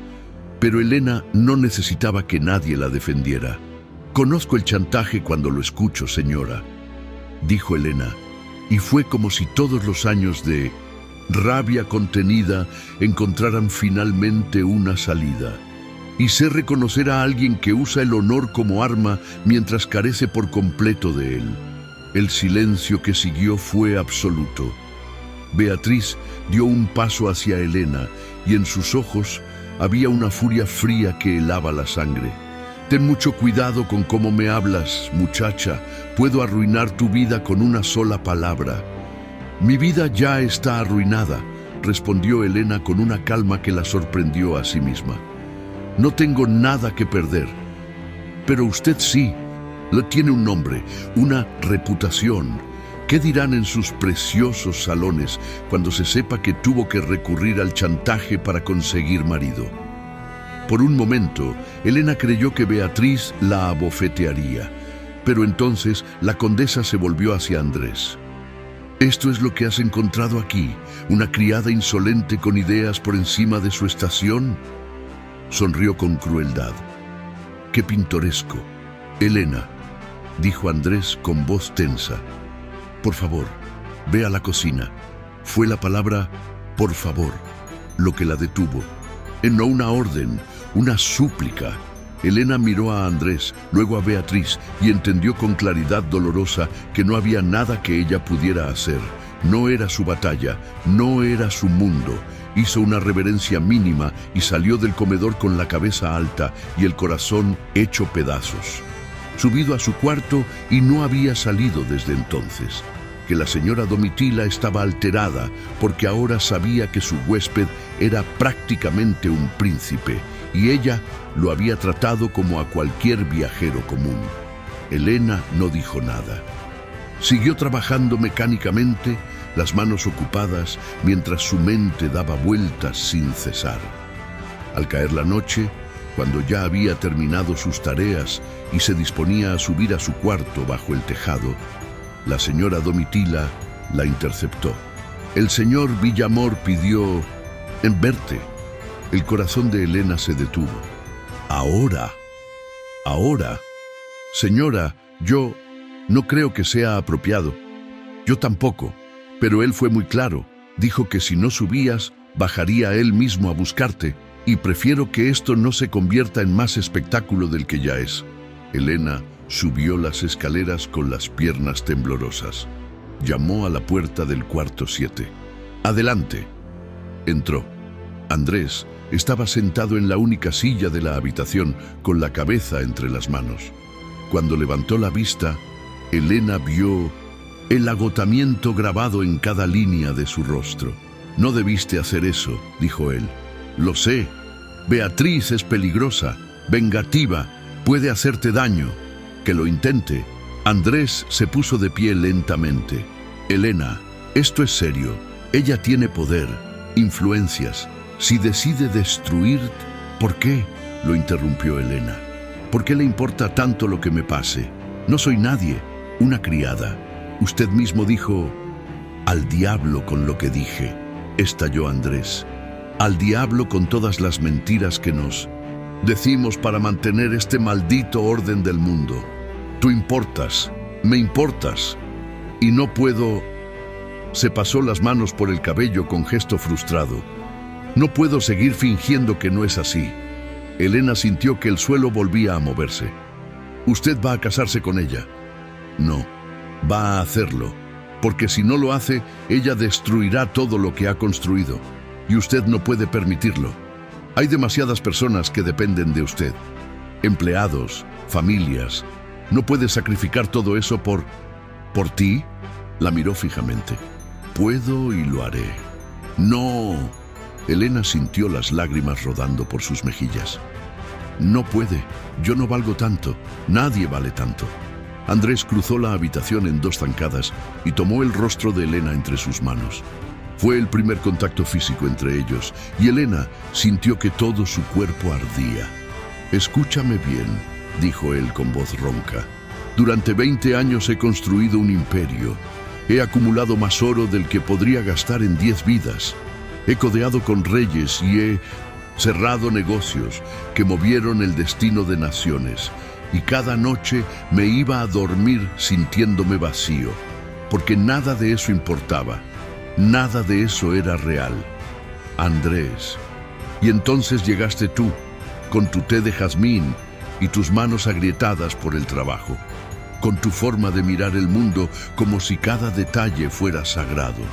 pero Elena no necesitaba que nadie la defendiera. «Conozco el chantaje cuando lo escucho, señora», dijo Elena, y fue como si todos los años de rabia contenida encontraran finalmente una salida. «Y sé reconocer a alguien que usa el honor como arma mientras carece por completo de él». El silencio que siguió fue absoluto. Beatriz dio un paso hacia Elena y en sus ojos había una furia fría que helaba la sangre. «Ten mucho cuidado con cómo me hablas, muchacha. Puedo arruinar tu vida con una sola palabra». «Mi vida ya está arruinada», respondió Elena con una calma que la sorprendió a sí misma. «No tengo nada que perder. Pero usted sí. Tiene un nombre, una reputación. ¿Qué dirán en sus preciosos salones cuando se sepa que tuvo que recurrir al chantaje para conseguir marido?» Por un momento, Elena creyó que Beatriz la abofetearía, pero entonces la condesa se volvió hacia Andrés. «¿Esto es lo que has encontrado aquí? ¿Una criada insolente con ideas por encima de su estación?» Sonrió con crueldad. «Qué pintoresco». «Elena», dijo Andrés con voz tensa, «por favor, ve a la cocina». Fue la palabra «por favor» lo que la detuvo. No una orden, una súplica. Elena miró a Andrés, luego a Beatriz, y entendió con claridad dolorosa que no había nada que ella pudiera hacer. No era su batalla, no era su mundo. Hizo una reverencia mínima y salió del comedor con la cabeza alta y el corazón hecho pedazos. Subido a su cuarto y no había salido desde entonces. Que la señora Domitila estaba alterada porque ahora sabía que su huésped era prácticamente un príncipe y ella lo había tratado como a cualquier viajero común. Elena no dijo nada. Siguió trabajando mecánicamente, las manos ocupadas, mientras su mente daba vueltas sin cesar. Al caer la noche, cuando ya había terminado sus tareas y se disponía a subir a su cuarto bajo el tejado, la señora Domitila la interceptó. «El señor Villamor pidió en verte». El corazón de Elena se detuvo. «Ahora. Señora, yo no creo que sea apropiado». «Yo tampoco, pero él fue muy claro. Dijo que si no subías, bajaría él mismo a buscarte, y prefiero que esto no se convierta en más espectáculo del que ya es». Elena subió las escaleras con las piernas temblorosas. Llamó a la puerta del cuarto 7. «Adelante». Entró. Andrés estaba sentado en la única silla de la habitación, con la cabeza entre las manos. Cuando levantó la vista, Elena vio el agotamiento grabado en cada línea de su rostro. «No debiste hacer eso», dijo él. «Lo sé. Beatriz es peligrosa, vengativa, puede hacerte daño. Que lo intente». Andrés se puso de pie lentamente. «Elena, esto es serio. Ella tiene poder, influencias. Si decide destruirte...» «¿Por qué?», lo interrumpió Elena. «¿Por qué le importa tanto lo que me pase? No soy nadie, una criada. Usted mismo dijo...» «Al diablo con lo que dije», estalló Andrés. «Al diablo con todas las mentiras que nos decimos para mantener este maldito orden del mundo. Tú importas, me importas, y no puedo...» Se pasó las manos por el cabello con gesto frustrado. «No puedo seguir fingiendo que no es así». Elena sintió que el suelo volvía a moverse. «¿Usted va a casarse con ella?» «No, va a hacerlo, porque si no lo hace, ella destruirá todo lo que ha construido». y usted no puede permitirlo. Hay demasiadas personas que dependen de usted. Empleados, familias. ¿No puede sacrificar todo eso por ti? La miró fijamente. Puedo y lo haré. No. Elena sintió las lágrimas rodando por sus mejillas. No puede. Yo no valgo tanto. Nadie vale tanto. Andrés cruzó la habitación en 2 zancadas y tomó el rostro de Elena entre sus manos. Fue el primer contacto físico entre ellos y Elena sintió que todo su cuerpo ardía. Escúchame bien, dijo él con voz ronca. Durante 20 años he construido un imperio. He acumulado más oro del que podría gastar en 10 vidas. He codeado con reyes y he cerrado negocios que movieron el destino de naciones. Y cada noche me iba a dormir sintiéndome vacío, porque nada de eso importaba. Nada de eso era real. Andrés. Y entonces llegaste tú, con tu té de jazmín y tus manos agrietadas por el trabajo, con tu forma de mirar el mundo como si cada detalle fuera sagrado,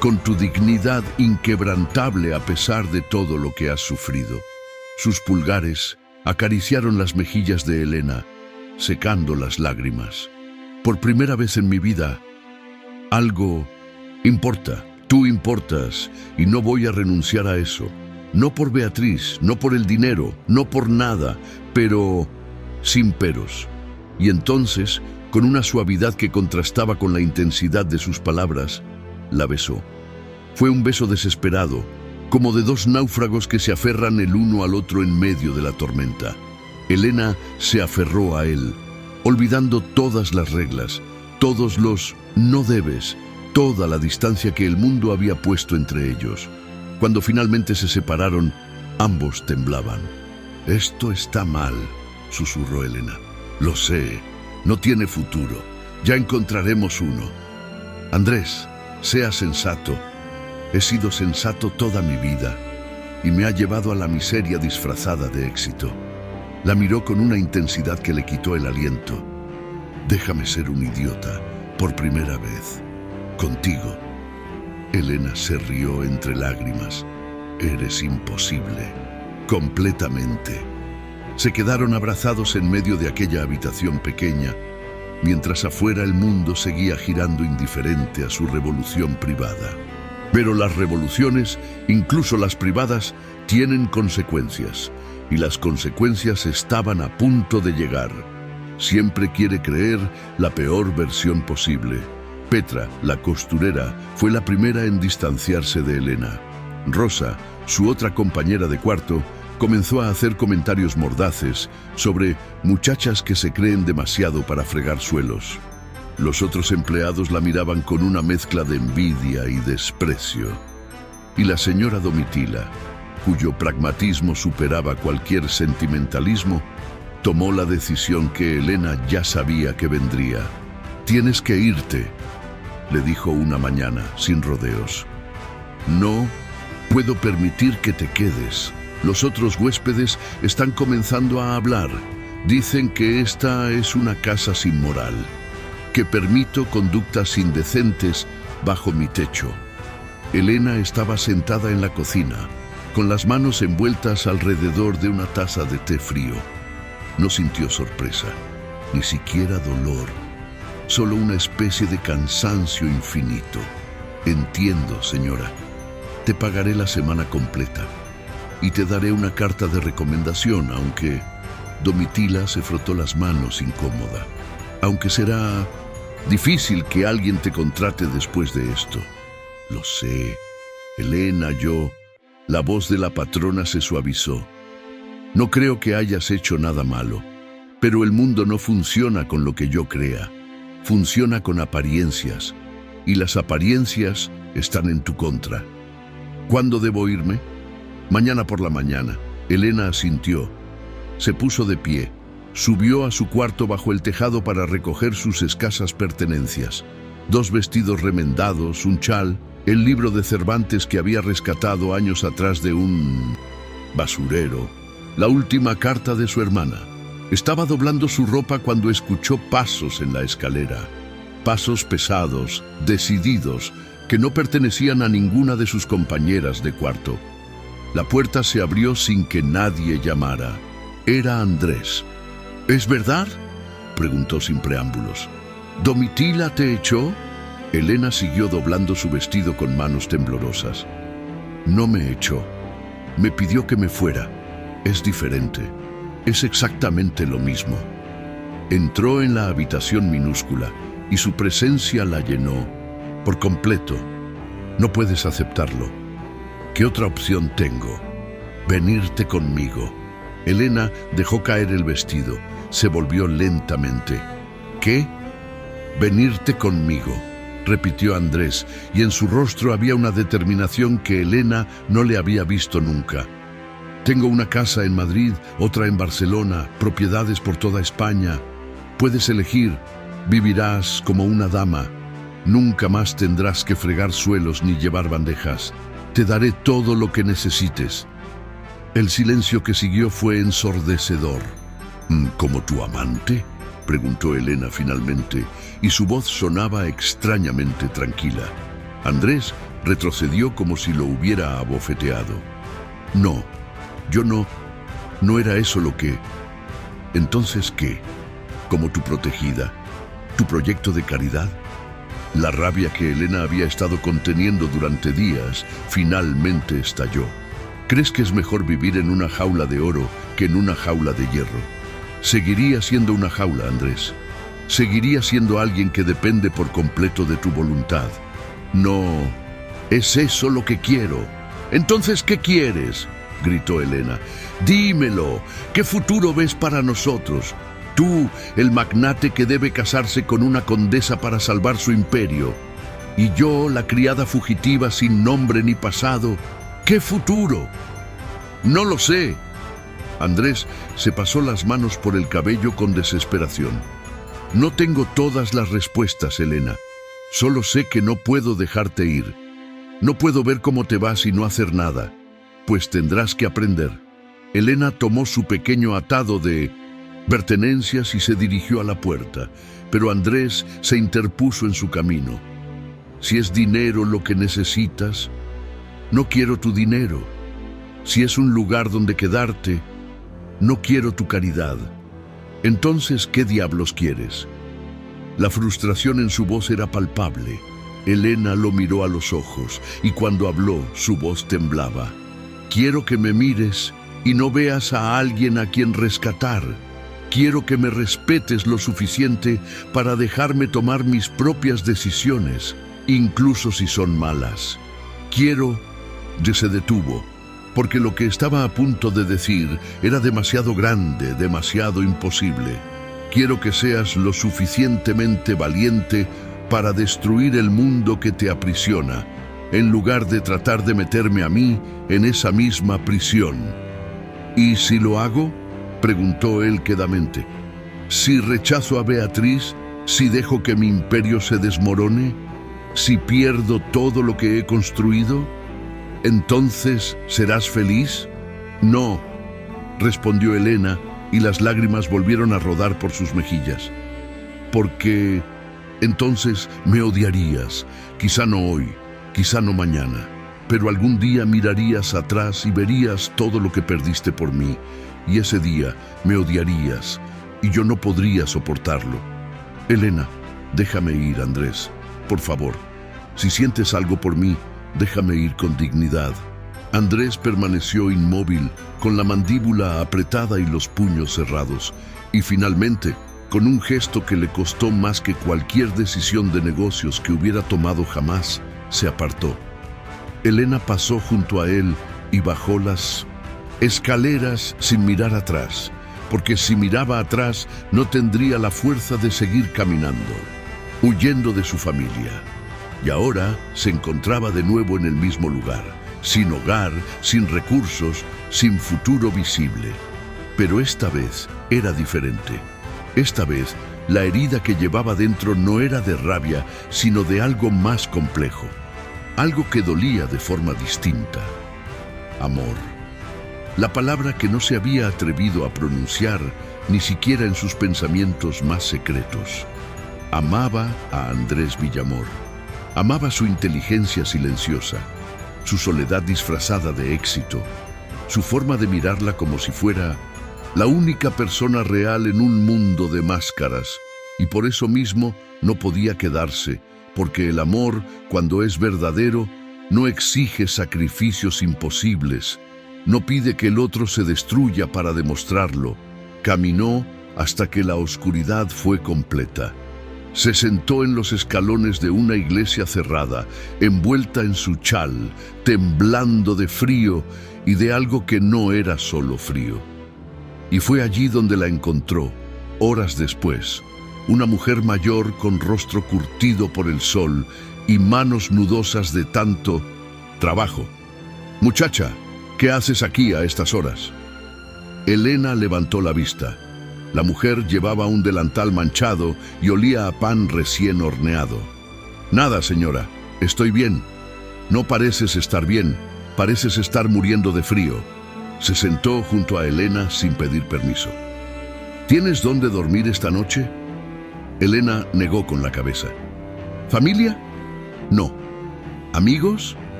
con tu dignidad inquebrantable a pesar de todo lo que has sufrido. Sus pulgares acariciaron las mejillas de Elena, secando las lágrimas. Por primera vez en mi vida, algo importa. Tú importas y no voy a renunciar a eso. No por Beatriz, no por el dinero, no por nada, pero sin peros. Y entonces, con una suavidad que contrastaba con la intensidad de sus palabras, la besó. Fue un beso desesperado, como de 2 náufragos que se aferran el uno al otro en medio de la tormenta. Elena se aferró a él, olvidando todas las reglas, todos los no debes, toda la distancia que el mundo había puesto entre ellos. Cuando finalmente se separaron, ambos temblaban. «Esto está mal», susurró Elena. «Lo sé, no tiene futuro. Ya encontraremos uno. Andrés, sea sensato. He sido sensato toda mi vida y me ha llevado a la miseria disfrazada de éxito». La miró con una intensidad que le quitó el aliento. «Déjame ser un idiota, por primera vez. Contigo». Elena se rió entre lágrimas. «Eres imposible, completamente». Se quedaron abrazados en medio de aquella habitación pequeña, mientras afuera el mundo seguía girando indiferente a su revolución privada. Pero las revoluciones, incluso las privadas, tienen consecuencias, y las consecuencias estaban a punto de llegar. Siempre quiere creer la peor versión posible. Petra, la costurera, fue la primera en distanciarse de Elena. Rosa, su otra compañera de cuarto, comenzó a hacer comentarios mordaces sobre muchachas que se creen demasiado para fregar suelos. Los otros empleados la miraban con una mezcla de envidia y desprecio. Y la señora Domitila, cuyo pragmatismo superaba cualquier sentimentalismo, tomó la decisión que Elena ya sabía que vendría. «Tienes que irte», le dijo una mañana, sin rodeos. «No puedo permitir que te quedes. Los otros huéspedes están comenzando a hablar. Dicen que esta es una casa sin moral, que permito conductas indecentes bajo mi techo». Elena estaba sentada en la cocina, con las manos envueltas alrededor de una taza de té frío. No sintió sorpresa, ni siquiera dolor, solo una especie de cansancio infinito. «Entiendo, señora. Te pagaré la semana completa y te daré una carta de recomendación, aunque…» Domitila se frotó las manos incómoda. «Aunque será difícil que alguien te contrate después de esto». «Lo sé, Elena, yo…» La voz de la patrona se suavizó. «No creo que hayas hecho nada malo, pero el mundo no funciona con lo que yo crea. Funciona con apariencias, y las apariencias están en tu contra». «¿Cuándo debo irme?» «Mañana por la mañana». Elena asintió. Se puso de pie. Subió a su cuarto bajo el tejado para recoger sus escasas pertenencias. 2 vestidos remendados, un chal, el libro de Cervantes que había rescatado años atrás de un basurero, la última carta de su hermana. Estaba doblando su ropa cuando escuchó pasos en la escalera. Pasos pesados, decididos, que no pertenecían a ninguna de sus compañeras de cuarto. La puerta se abrió sin que nadie llamara. Era Andrés. ¿Es verdad?, preguntó sin preámbulos. ¿Domitila te echó? Elena siguió doblando su vestido con manos temblorosas. No me echó. Me pidió que me fuera. Es diferente. Es exactamente lo mismo. Entró en la habitación minúscula y su presencia la llenó por completo. No puedes aceptarlo. ¿Qué otra opción tengo? Venirte conmigo. Elena dejó caer el vestido. Se volvió lentamente. ¿Qué? Venirte conmigo, repitió Andrés, y en su rostro había una determinación que Elena no le había visto nunca. Tengo una casa en Madrid, otra en Barcelona, propiedades por toda España. Puedes elegir, vivirás como una dama. Nunca más tendrás que fregar suelos ni llevar bandejas. Te daré todo lo que necesites. El silencio que siguió fue ensordecedor. ¿Como tu amante?, preguntó Elena finalmente, y su voz sonaba extrañamente tranquila. Andrés retrocedió como si lo hubiera abofeteado. No, yo no era eso lo que... ¿Entonces qué? ¿Como tu protegida? ¿Tu proyecto de caridad? La rabia que Elena había estado conteniendo durante días finalmente estalló. ¿Crees que es mejor vivir en una jaula de oro que en una jaula de hierro? Seguiría siendo una jaula, Andrés. Seguiría siendo alguien que depende por completo de tu voluntad. No, es eso lo que quiero. Entonces, ¿qué quieres?, gritó Elena. Dímelo, ¿qué futuro ves para nosotros? Tú, el magnate que debe casarse con una condesa para salvar su imperio. Y yo, la criada fugitiva sin nombre ni pasado. ¿Qué futuro? No lo sé. Andrés se pasó las manos por el cabello con desesperación. No tengo todas las respuestas, Elena. Solo sé que no puedo dejarte ir. No puedo ver cómo te vas y no hacer nada. Pues tendrás que aprender. Elena tomó su pequeño atado de pertenencias y se dirigió a la puerta, pero Andrés se interpuso en su camino. Si es dinero lo que necesitas, no quiero tu dinero. Si es un lugar donde quedarte, no quiero tu caridad. Entonces, ¿qué diablos quieres? La frustración en su voz era palpable. Elena lo miró a los ojos y cuando habló, su voz temblaba. Quiero que me mires y no veas a alguien a quien rescatar. Quiero que me respetes lo suficiente para dejarme tomar mis propias decisiones, incluso si son malas. Quiero... Se detuvo, porque lo que estaba a punto de decir era demasiado grande, demasiado imposible. Quiero que seas lo suficientemente valiente para destruir el mundo que te aprisiona, en lugar de tratar de meterme a mí en esa misma prisión. ¿Y si lo hago?, preguntó él quedamente. ¿Si rechazo a Beatriz? ¿Si dejo que mi imperio se desmorone? ¿Si pierdo todo lo que he construido? ¿Entonces serás feliz? No, respondió Elena, y las lágrimas volvieron a rodar por sus mejillas. Porque entonces me odiarías, quizá no hoy, quizá no mañana, pero algún día mirarías atrás y verías todo lo que perdiste por mí, y ese día me odiarías, y yo no podría soportarlo. Elena, déjame ir, Andrés, por favor. Si sientes algo por mí, déjame ir con dignidad. Andrés permaneció inmóvil, con la mandíbula apretada y los puños cerrados, y finalmente, con un gesto que le costó más que cualquier decisión de negocios que hubiera tomado jamás, se apartó. Elena pasó junto a él y bajó las escaleras sin mirar atrás, porque si miraba atrás no tendría la fuerza de seguir caminando, huyendo de su familia. Y ahora se encontraba de nuevo en el mismo lugar, sin hogar, sin recursos, sin futuro visible. Pero esta vez era diferente. Esta vez, la herida que llevaba dentro no era de rabia, sino de algo más complejo. Algo que dolía de forma distinta. Amor. La palabra que no se había atrevido a pronunciar, ni siquiera en sus pensamientos más secretos. Amaba a Andrés Villamor. Amaba su inteligencia silenciosa, su soledad disfrazada de éxito, su forma de mirarla como si fuera la única persona real en un mundo de máscaras, y por eso mismo no podía quedarse, porque el amor, cuando es verdadero, no exige sacrificios imposibles, no pide que el otro se destruya para demostrarlo. Caminó hasta que la oscuridad fue completa. Se sentó en los escalones de una iglesia cerrada, envuelta en su chal, temblando de frío y de algo que no era solo frío. Y fue allí donde la encontró, horas después, una mujer mayor con rostro curtido por el sol y manos nudosas de tanto trabajo. «Muchacha, ¿qué haces aquí a estas horas?» Elena levantó la vista. La mujer llevaba un delantal manchado y olía a pan recién horneado. «Nada, señora, estoy bien». «No pareces estar bien, pareces estar muriendo de frío». Se sentó junto a Elena sin pedir permiso. «¿Tienes dónde dormir esta noche?» Elena negó con la cabeza. «¿Familia? No. ¿Amigos?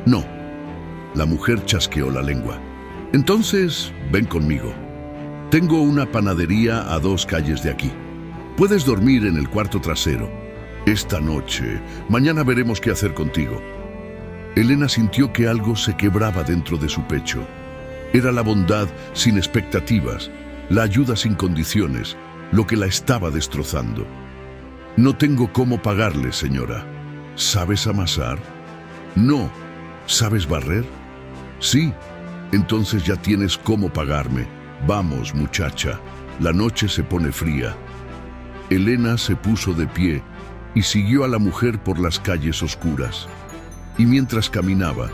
No». La mujer chasqueó la lengua. «Entonces, ven conmigo. Tengo una panadería a 2 calles de aquí. Puedes dormir en el cuarto trasero. Esta noche, mañana veremos qué hacer contigo». Elena sintió que algo se quebraba dentro de su pecho. Era la bondad sin expectativas, la ayuda sin condiciones, lo que la estaba destrozando. «No tengo cómo pagarle, señora». «¿Sabes amasar?» «No». «¿Sabes barrer?» «Sí». «Entonces ya tienes cómo pagarme. Vamos, muchacha, la noche se pone fría». Elena se puso de pie y siguió a la mujer por las calles oscuras. Y mientras caminaba,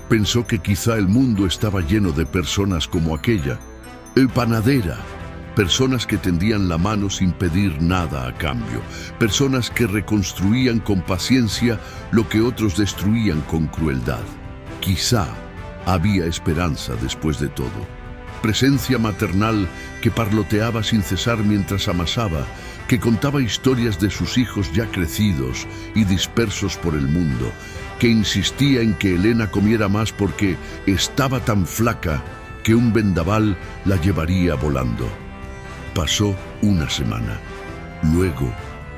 pensó que quizá el mundo estaba lleno de personas como aquella, panadera, personas que tendían la mano sin pedir nada a cambio, personas que reconstruían con paciencia lo que otros destruían con crueldad. Quizá había esperanza después de todo. Presencia maternal que parloteaba sin cesar mientras amasaba, que contaba historias de sus hijos ya crecidos y dispersos por el mundo, que insistía en que Elena comiera más porque estaba tan flaca que un vendaval la llevaría volando. Pasó una semana, luego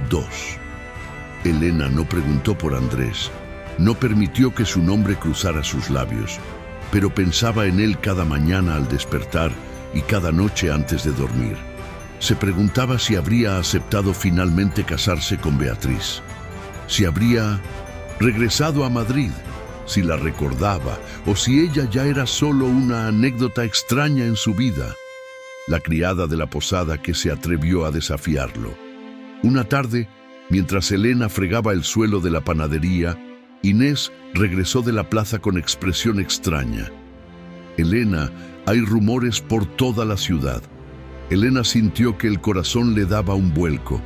2. Elena no preguntó por Andrés, no permitió que su nombre cruzara sus labios, pero pensaba en él cada mañana al despertar y cada noche antes de dormir. Se preguntaba si habría aceptado finalmente casarse con Beatriz, si habría regresado a Madrid, si la recordaba o si ella ya era solo una anécdota extraña en su vida. La criada de la posada que se atrevió a desafiarlo. Una tarde, mientras Elena fregaba el suelo de la panadería, Inés regresó de la plaza con expresión extraña. «Elena, hay rumores por toda la ciudad». Elena sintió que el corazón le daba un vuelco.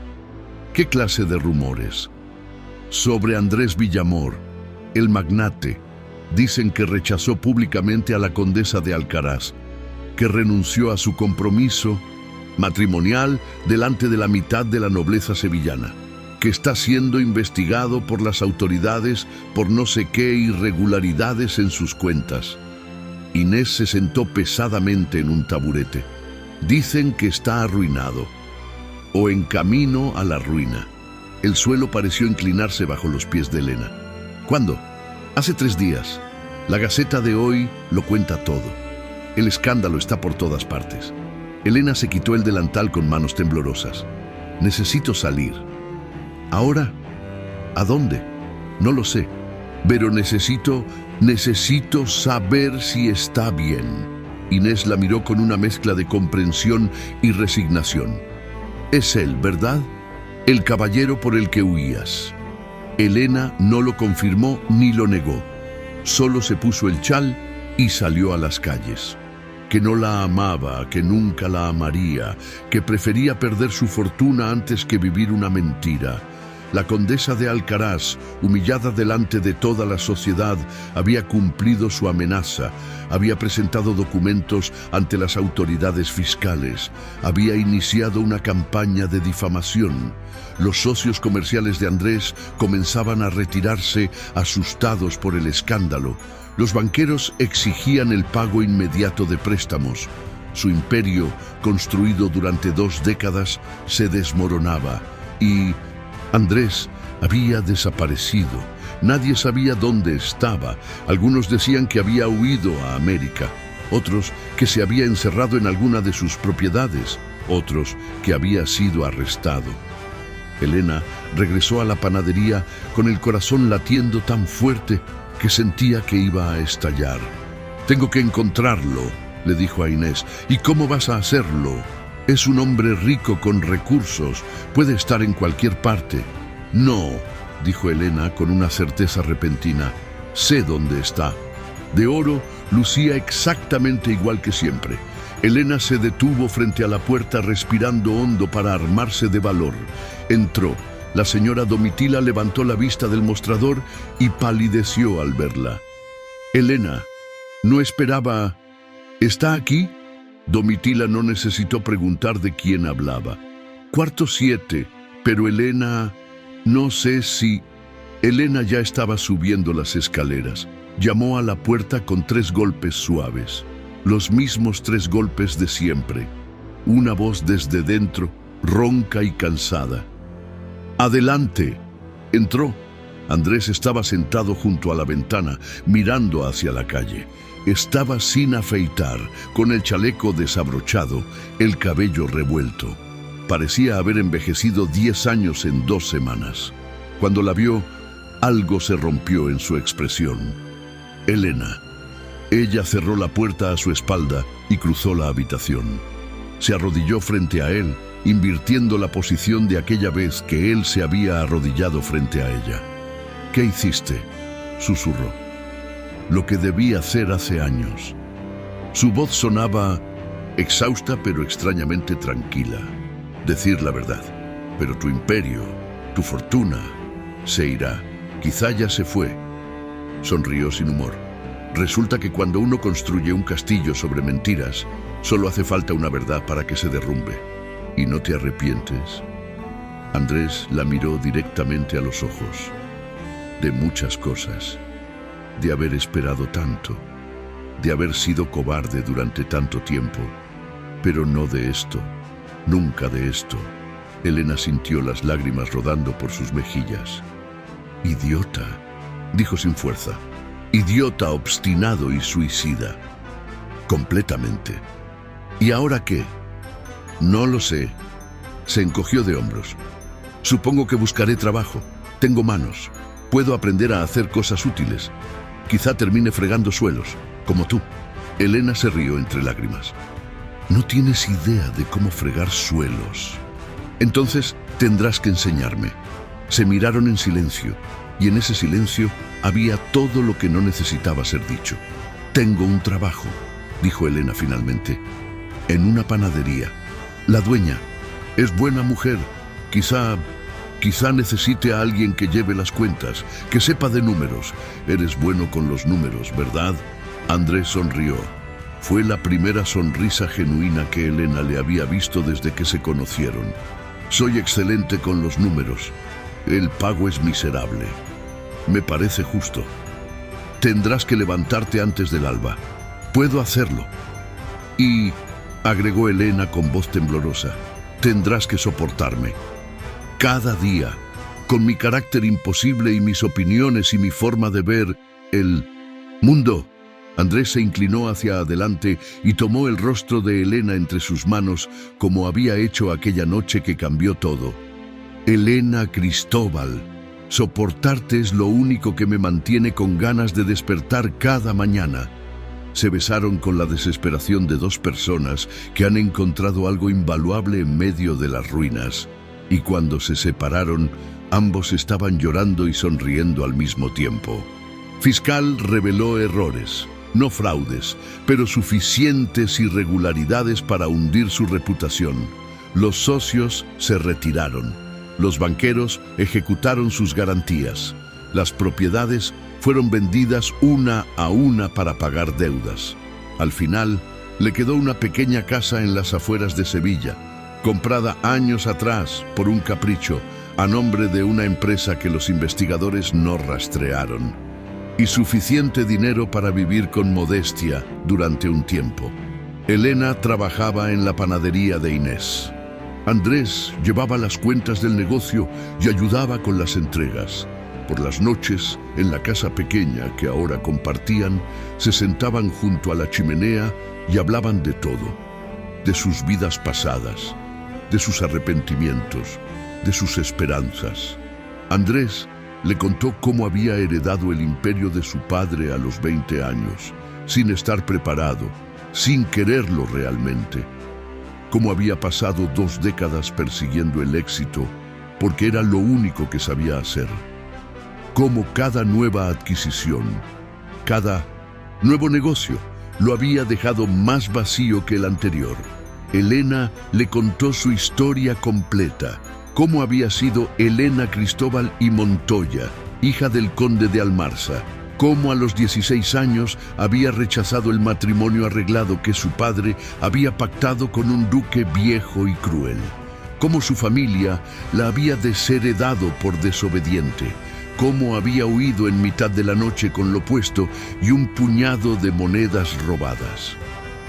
«¿Qué clase de rumores?» «Sobre Andrés Villamor, el magnate. Dicen que rechazó públicamente a la condesa de Alcaraz, que renunció a su compromiso matrimonial delante de la mitad de la nobleza sevillana, que está siendo investigado por las autoridades por no sé qué irregularidades en sus cuentas». Inés se sentó pesadamente en un taburete. «Dicen que está arruinado, o en camino a la ruina». El suelo pareció inclinarse bajo los pies de Elena. «¿Cuándo?» «Hace 3 días. La Gaceta de hoy lo cuenta todo. El escándalo está por todas partes». Elena se quitó el delantal con manos temblorosas. «Necesito salir». «¿Ahora? ¿A dónde?» «No lo sé, pero necesito saber si está bien». Inés la miró con una mezcla de comprensión y resignación. «Es él, ¿verdad? El caballero por el que huías». Elena no lo confirmó ni lo negó. Solo se puso el chal y salió a las calles. Que no la amaba, que nunca la amaría, que prefería perder su fortuna antes que vivir una mentira, La condesa de Alcaraz, humillada delante de toda la sociedad, había cumplido su amenaza, había presentado documentos ante las autoridades fiscales, había iniciado una campaña de difamación. Los socios comerciales de Andrés comenzaban a retirarse asustados por el escándalo. Los banqueros exigían el pago inmediato de préstamos. Su imperio, construido durante 2 décadas, se desmoronaba y Andrés había desaparecido. Nadie sabía dónde estaba. Algunos decían que había huido a América, otros que se había encerrado en alguna de sus propiedades, otros que había sido arrestado. Elena regresó a la panadería con el corazón latiendo tan fuerte que sentía que iba a estallar. «Tengo que encontrarlo», le dijo a Inés. «¿Y cómo vas a hacerlo? Es un hombre rico con recursos, puede estar en cualquier parte». «No», dijo Elena con una certeza repentina. «Sé dónde está». De Oro lucía exactamente igual que siempre. Elena se detuvo frente a la puerta respirando hondo para armarse de valor. Entró. La señora Domitila levantó la vista del mostrador y palideció al verla. «Elena, no esperaba... ¿Está aquí?» Domitila no necesitó preguntar de quién hablaba. «Cuarto 7, pero Elena... no sé si...» Elena ya estaba subiendo las escaleras. Llamó a la puerta con 3 golpes suaves. Los mismos 3 golpes de siempre. Una voz desde dentro, ronca y cansada. «Adelante». Entró. Andrés estaba sentado junto a la ventana, mirando hacia la calle. Estaba sin afeitar, con el chaleco desabrochado, el cabello revuelto. Parecía haber envejecido 10 años en 2 semanas. Cuando la vio, algo se rompió en su expresión. Elena. Ella cerró la puerta a su espalda y cruzó la habitación. Se arrodilló frente a él, invirtiendo la posición de aquella vez que él se había arrodillado frente a ella. «¿Qué hiciste?», susurró. «Lo que debí hacer hace años». Su voz sonaba exhausta pero extrañamente tranquila. «Decir la verdad. Pero tu imperio, tu fortuna, se irá. Quizá ya se fue». Sonrió sin humor. «Resulta que cuando uno construye un castillo sobre mentiras, solo hace falta una verdad para que se derrumbe. ¿Y no te arrepientes?». Andrés la miró directamente a los ojos. «De muchas cosas. De haber esperado tanto. De haber sido cobarde durante tanto tiempo. Pero no de esto. Nunca de esto». Elena sintió las lágrimas rodando por sus mejillas. «Idiota», dijo sin fuerza. «Idiota, obstinado y suicida. Completamente. ¿Y ahora qué?». «No lo sé». Se encogió de hombros. «Supongo que buscaré trabajo. Tengo manos. Puedo aprender a hacer cosas útiles. Quizá termine fregando suelos, como tú». Elena se rió entre lágrimas. «No tienes idea de cómo fregar suelos. Entonces tendrás que enseñarme». Se miraron en silencio, y en ese silencio había todo lo que no necesitaba ser dicho. «Tengo un trabajo», dijo Elena finalmente. «En una panadería. La dueña es buena mujer. Quizá necesite a alguien que lleve las cuentas, que sepa de números. Eres bueno con los números, ¿verdad?». Andrés sonrió. Fue la primera sonrisa genuina que Elena le había visto desde que se conocieron. «Soy excelente con los números. El pago es miserable. Me parece justo. Tendrás que levantarte antes del alba. Puedo hacerlo. Y», agregó Elena con voz temblorosa, «tendrás que soportarme. Cada día, con mi carácter imposible y mis opiniones y mi forma de ver el mundo». Andrés se inclinó hacia adelante y tomó el rostro de Elena entre sus manos como había hecho aquella noche que cambió todo. «Elena Cristóbal, soportarte es lo único que me mantiene con ganas de despertar cada mañana». Se besaron con la desesperación de 2 personas que han encontrado algo invaluable en medio de las ruinas. Y cuando se separaron, ambos estaban llorando y sonriendo al mismo tiempo. Fiscal reveló errores, no fraudes, pero suficientes irregularidades para hundir su reputación. Los socios se retiraron. Los banqueros ejecutaron sus garantías. Las propiedades fueron vendidas una a una para pagar deudas. Al final, le quedó una pequeña casa en las afueras de Sevilla, comprada años atrás por un capricho, a nombre de una empresa que los investigadores no rastrearon, y suficiente dinero para vivir con modestia durante un tiempo. Elena trabajaba en la panadería de Inés. Andrés llevaba las cuentas del negocio y ayudaba con las entregas. Por las noches, en la casa pequeña que ahora compartían, se sentaban junto a la chimenea y hablaban de todo, de sus vidas pasadas, de sus arrepentimientos, de sus esperanzas. Andrés le contó cómo había heredado el imperio de su padre a los 20 años, sin estar preparado, sin quererlo realmente. Cómo había pasado 2 décadas persiguiendo el éxito, porque era lo único que sabía hacer. Cómo cada nueva adquisición, cada nuevo negocio, lo había dejado más vacío que el anterior. Elena le contó su historia completa, cómo había sido Elena Cristóbal y Montoya, hija del conde de Almarza, cómo a los 16 años había rechazado el matrimonio arreglado que su padre había pactado con un duque viejo y cruel, cómo su familia la había desheredado por desobediente, cómo había huido en mitad de la noche con lo puesto y un puñado de monedas robadas.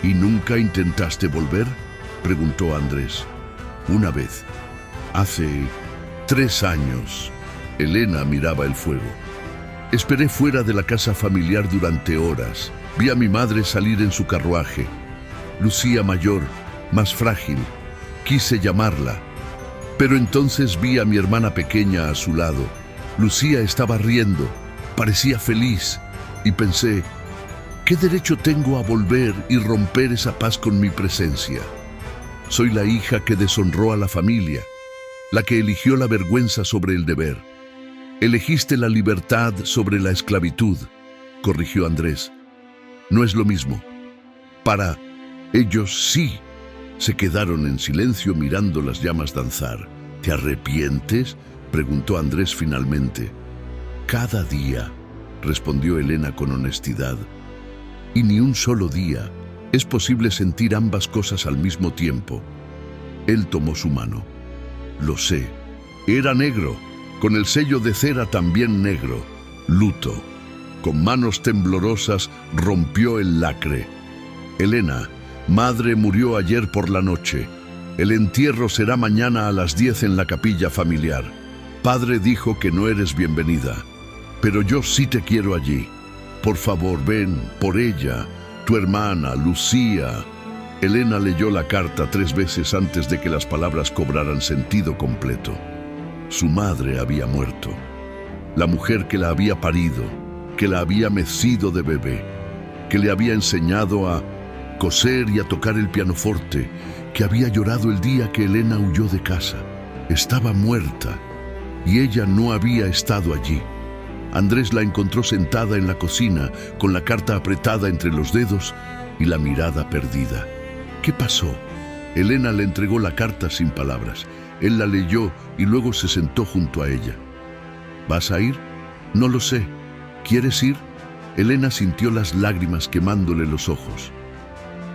¿Y nunca intentaste volver?, preguntó Andrés. Una vez, hace 3 años. Elena miraba el fuego. Esperé fuera de la casa familiar durante horas. Vi a mi madre salir en su carruaje. Lucía mayor, más frágil. Quise llamarla, pero entonces vi a mi hermana pequeña a su lado. Lucía estaba riendo, parecía feliz, y pensé, ¿qué derecho tengo a volver y romper esa paz con mi presencia? Soy la hija que deshonró a la familia, la que eligió la vergüenza sobre el deber. Elegiste la libertad sobre la esclavitud, corrigió Andrés. No es lo mismo. Para ellos sí. Se quedaron en silencio mirando las llamas danzar. ¿Te arrepientes?, preguntó Andrés finalmente. Cada día, respondió Elena con honestidad. Y ni un solo día. Es posible sentir ambas cosas al mismo tiempo. Él tomó su mano. Lo sé. Era negro, con el sello de cera también negro. Luto. Con manos temblorosas rompió el lacre. Elena, madre murió ayer por la noche. El entierro será mañana a las 10 en la capilla familiar. Padre dijo que no eres bienvenida, pero yo sí te quiero allí. Por favor, ven, por ella, tu hermana, Lucía. Elena leyó la carta 3 veces antes de que las palabras cobraran sentido completo. Su madre había muerto. La mujer que la había parido, que la había mecido de bebé, que le había enseñado a coser y a tocar el pianoforte, que había llorado el día que Elena huyó de casa. Estaba muerta. Y ella no había estado allí. Andrés la encontró sentada en la cocina, con la carta apretada entre los dedos y la mirada perdida. ¿Qué pasó? Elena le entregó la carta sin palabras. Él la leyó y luego se sentó junto a ella. ¿Vas a ir? No lo sé. ¿Quieres ir? Elena sintió las lágrimas quemándole los ojos.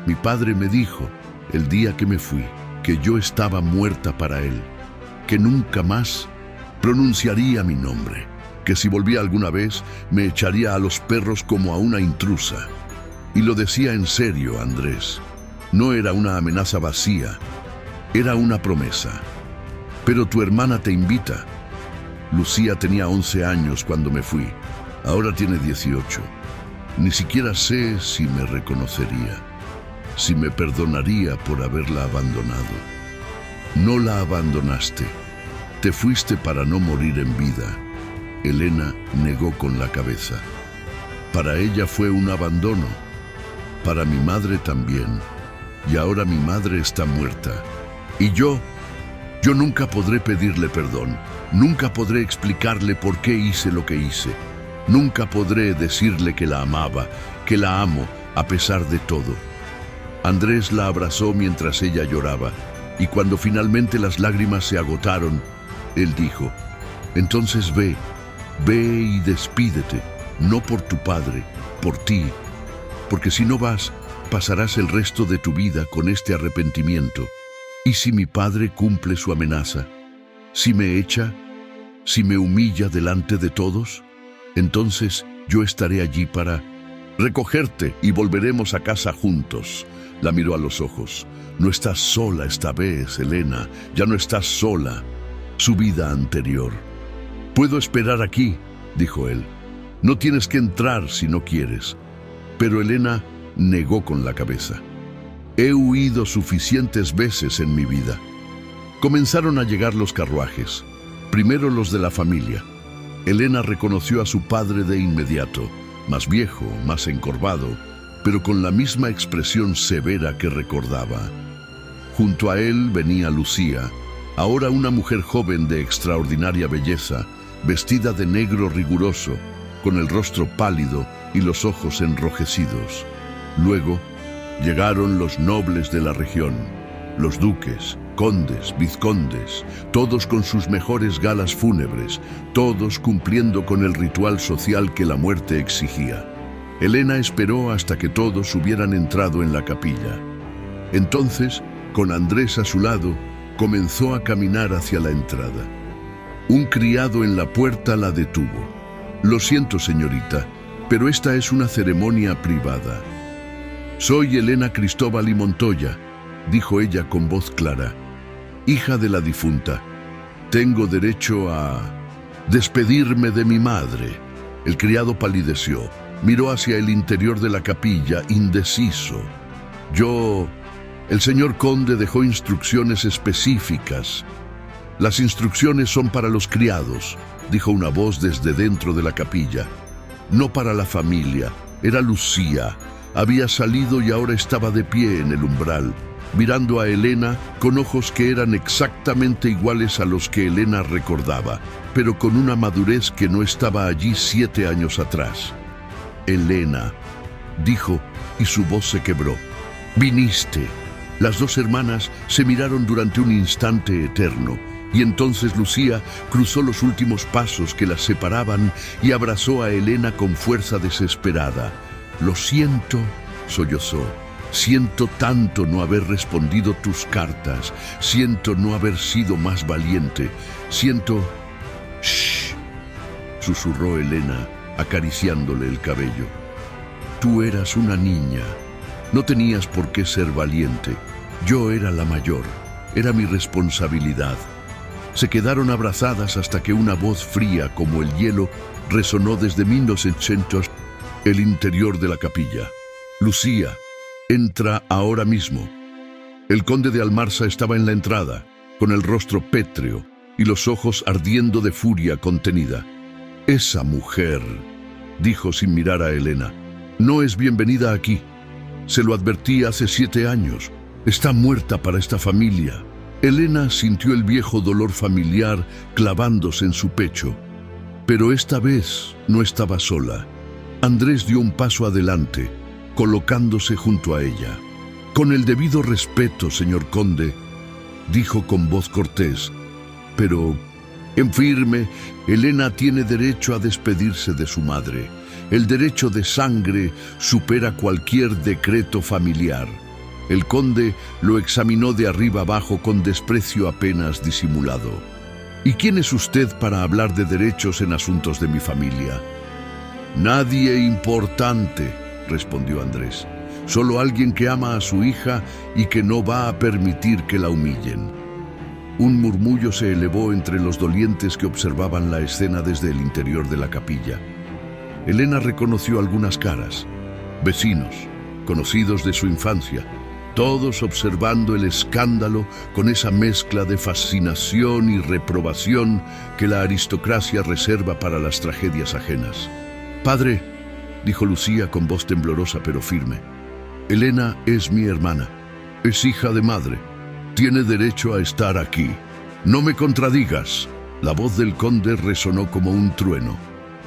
Mi padre me dijo, el día que me fui, que yo estaba muerta para él, que nunca más pronunciaría mi nombre, que si volvía alguna vez me echaría a los perros como a una intrusa. Y lo decía en serio, Andrés. No era una amenaza vacía, era una promesa. Pero tu hermana te invita. Lucía tenía 11 años cuando me fui, ahora tiene 18. Ni siquiera sé si me reconocería, si me perdonaría por haberla abandonado. No la abandonaste. Te fuiste para no morir en vida. Elena negó con la cabeza. Para ella fue un abandono. Para mi madre también. Y ahora mi madre está muerta. Y yo nunca podré pedirle perdón. Nunca podré explicarle por qué hice lo que hice. Nunca podré decirle que la amaba, que la amo, a pesar de todo. Andrés la abrazó mientras ella lloraba. Y cuando finalmente las lágrimas se agotaron, Él dijo: entonces ve y despídete, no por tu padre, por ti, porque si no vas, pasarás el resto de tu vida con este arrepentimiento. ¿Y si mi padre cumple su amenaza? ¿Si me echa? ¿Si me humilla delante de todos? Entonces yo estaré allí para recogerte y volveremos a casa juntos. La miró a los ojos. No estás sola esta vez, Elena, ya no estás sola. Su vida anterior. Puedo esperar aquí, dijo él. No tienes que entrar si no quieres. Pero Elena negó con la cabeza. He huido suficientes veces en mi vida. Comenzaron a llegar los carruajes, primero los de la familia. Elena reconoció a su padre de inmediato, más viejo, más encorvado, pero con la misma expresión severa que recordaba. Junto a él venía Lucía, ahora una mujer joven de extraordinaria belleza, vestida de negro riguroso, con el rostro pálido y los ojos enrojecidos. Luego llegaron los nobles de la región, los duques, condes, vizcondes, todos con sus mejores galas fúnebres, todos cumpliendo con el ritual social que la muerte exigía. Elena esperó hasta que todos hubieran entrado en la capilla. Entonces, con Andrés a su lado, comenzó a caminar hacia la entrada. Un criado en la puerta la detuvo. Lo siento, señorita, pero esta es una ceremonia privada. Soy Elena Cristóbal y Montoya, dijo ella con voz clara, hija de la difunta. Tengo derecho a despedirme de mi madre. El criado palideció, miró hacia el interior de la capilla, indeciso. El señor conde dejó instrucciones específicas. Las instrucciones son para los criados, dijo una voz desde dentro de la capilla. No para la familia, era Lucía. Había salido y ahora estaba de pie en el umbral, mirando a Elena con ojos que eran exactamente iguales a los que Elena recordaba, pero con una madurez que no estaba allí 7 años atrás. Elena, dijo, y su voz se quebró. Viniste. Las dos hermanas se miraron durante un instante eterno, y entonces Lucía cruzó los últimos pasos que las separaban y abrazó a Elena con fuerza desesperada. Lo siento, sollozó. Siento tanto no haber respondido tus cartas. Siento no haber sido más valiente. Siento... Shh, susurró Elena, acariciándole el cabello. Tú eras una niña. No tenías por qué ser valiente. Yo era la mayor. Era mi responsabilidad. Se quedaron abrazadas hasta que una voz fría como el hielo resonó desde 1900 el interior de la capilla. Lucía, entra ahora mismo. El conde de Almarza estaba en la entrada, con el rostro pétreo y los ojos ardiendo de furia contenida. Esa mujer, dijo sin mirar a Elena, no es bienvenida aquí. Se lo advertí hace 7 años. Está muerta para esta familia. Elena sintió el viejo dolor familiar clavándose en su pecho. Pero esta vez no estaba sola. Andrés dio un paso adelante, colocándose junto a ella. Con el debido respeto, señor conde, dijo con voz cortés, pero en firme, Elena tiene derecho a despedirse de su madre. El derecho de sangre supera cualquier decreto familiar. El conde lo examinó de arriba abajo con desprecio apenas disimulado. ¿Y quién es usted para hablar de derechos en asuntos de mi familia? Nadie importante, respondió Andrés. Solo alguien que ama a su hija y que no va a permitir que la humillen. Un murmullo se elevó entre los dolientes que observaban la escena desde el interior de la capilla. Elena reconoció algunas caras, vecinos, conocidos de su infancia, todos observando el escándalo con esa mezcla de fascinación y reprobación que la aristocracia reserva para las tragedias ajenas. Padre, dijo Lucía con voz temblorosa pero firme, Elena es mi hermana, es hija de madre, tiene derecho a estar aquí. No me contradigas. La voz del conde resonó como un trueno.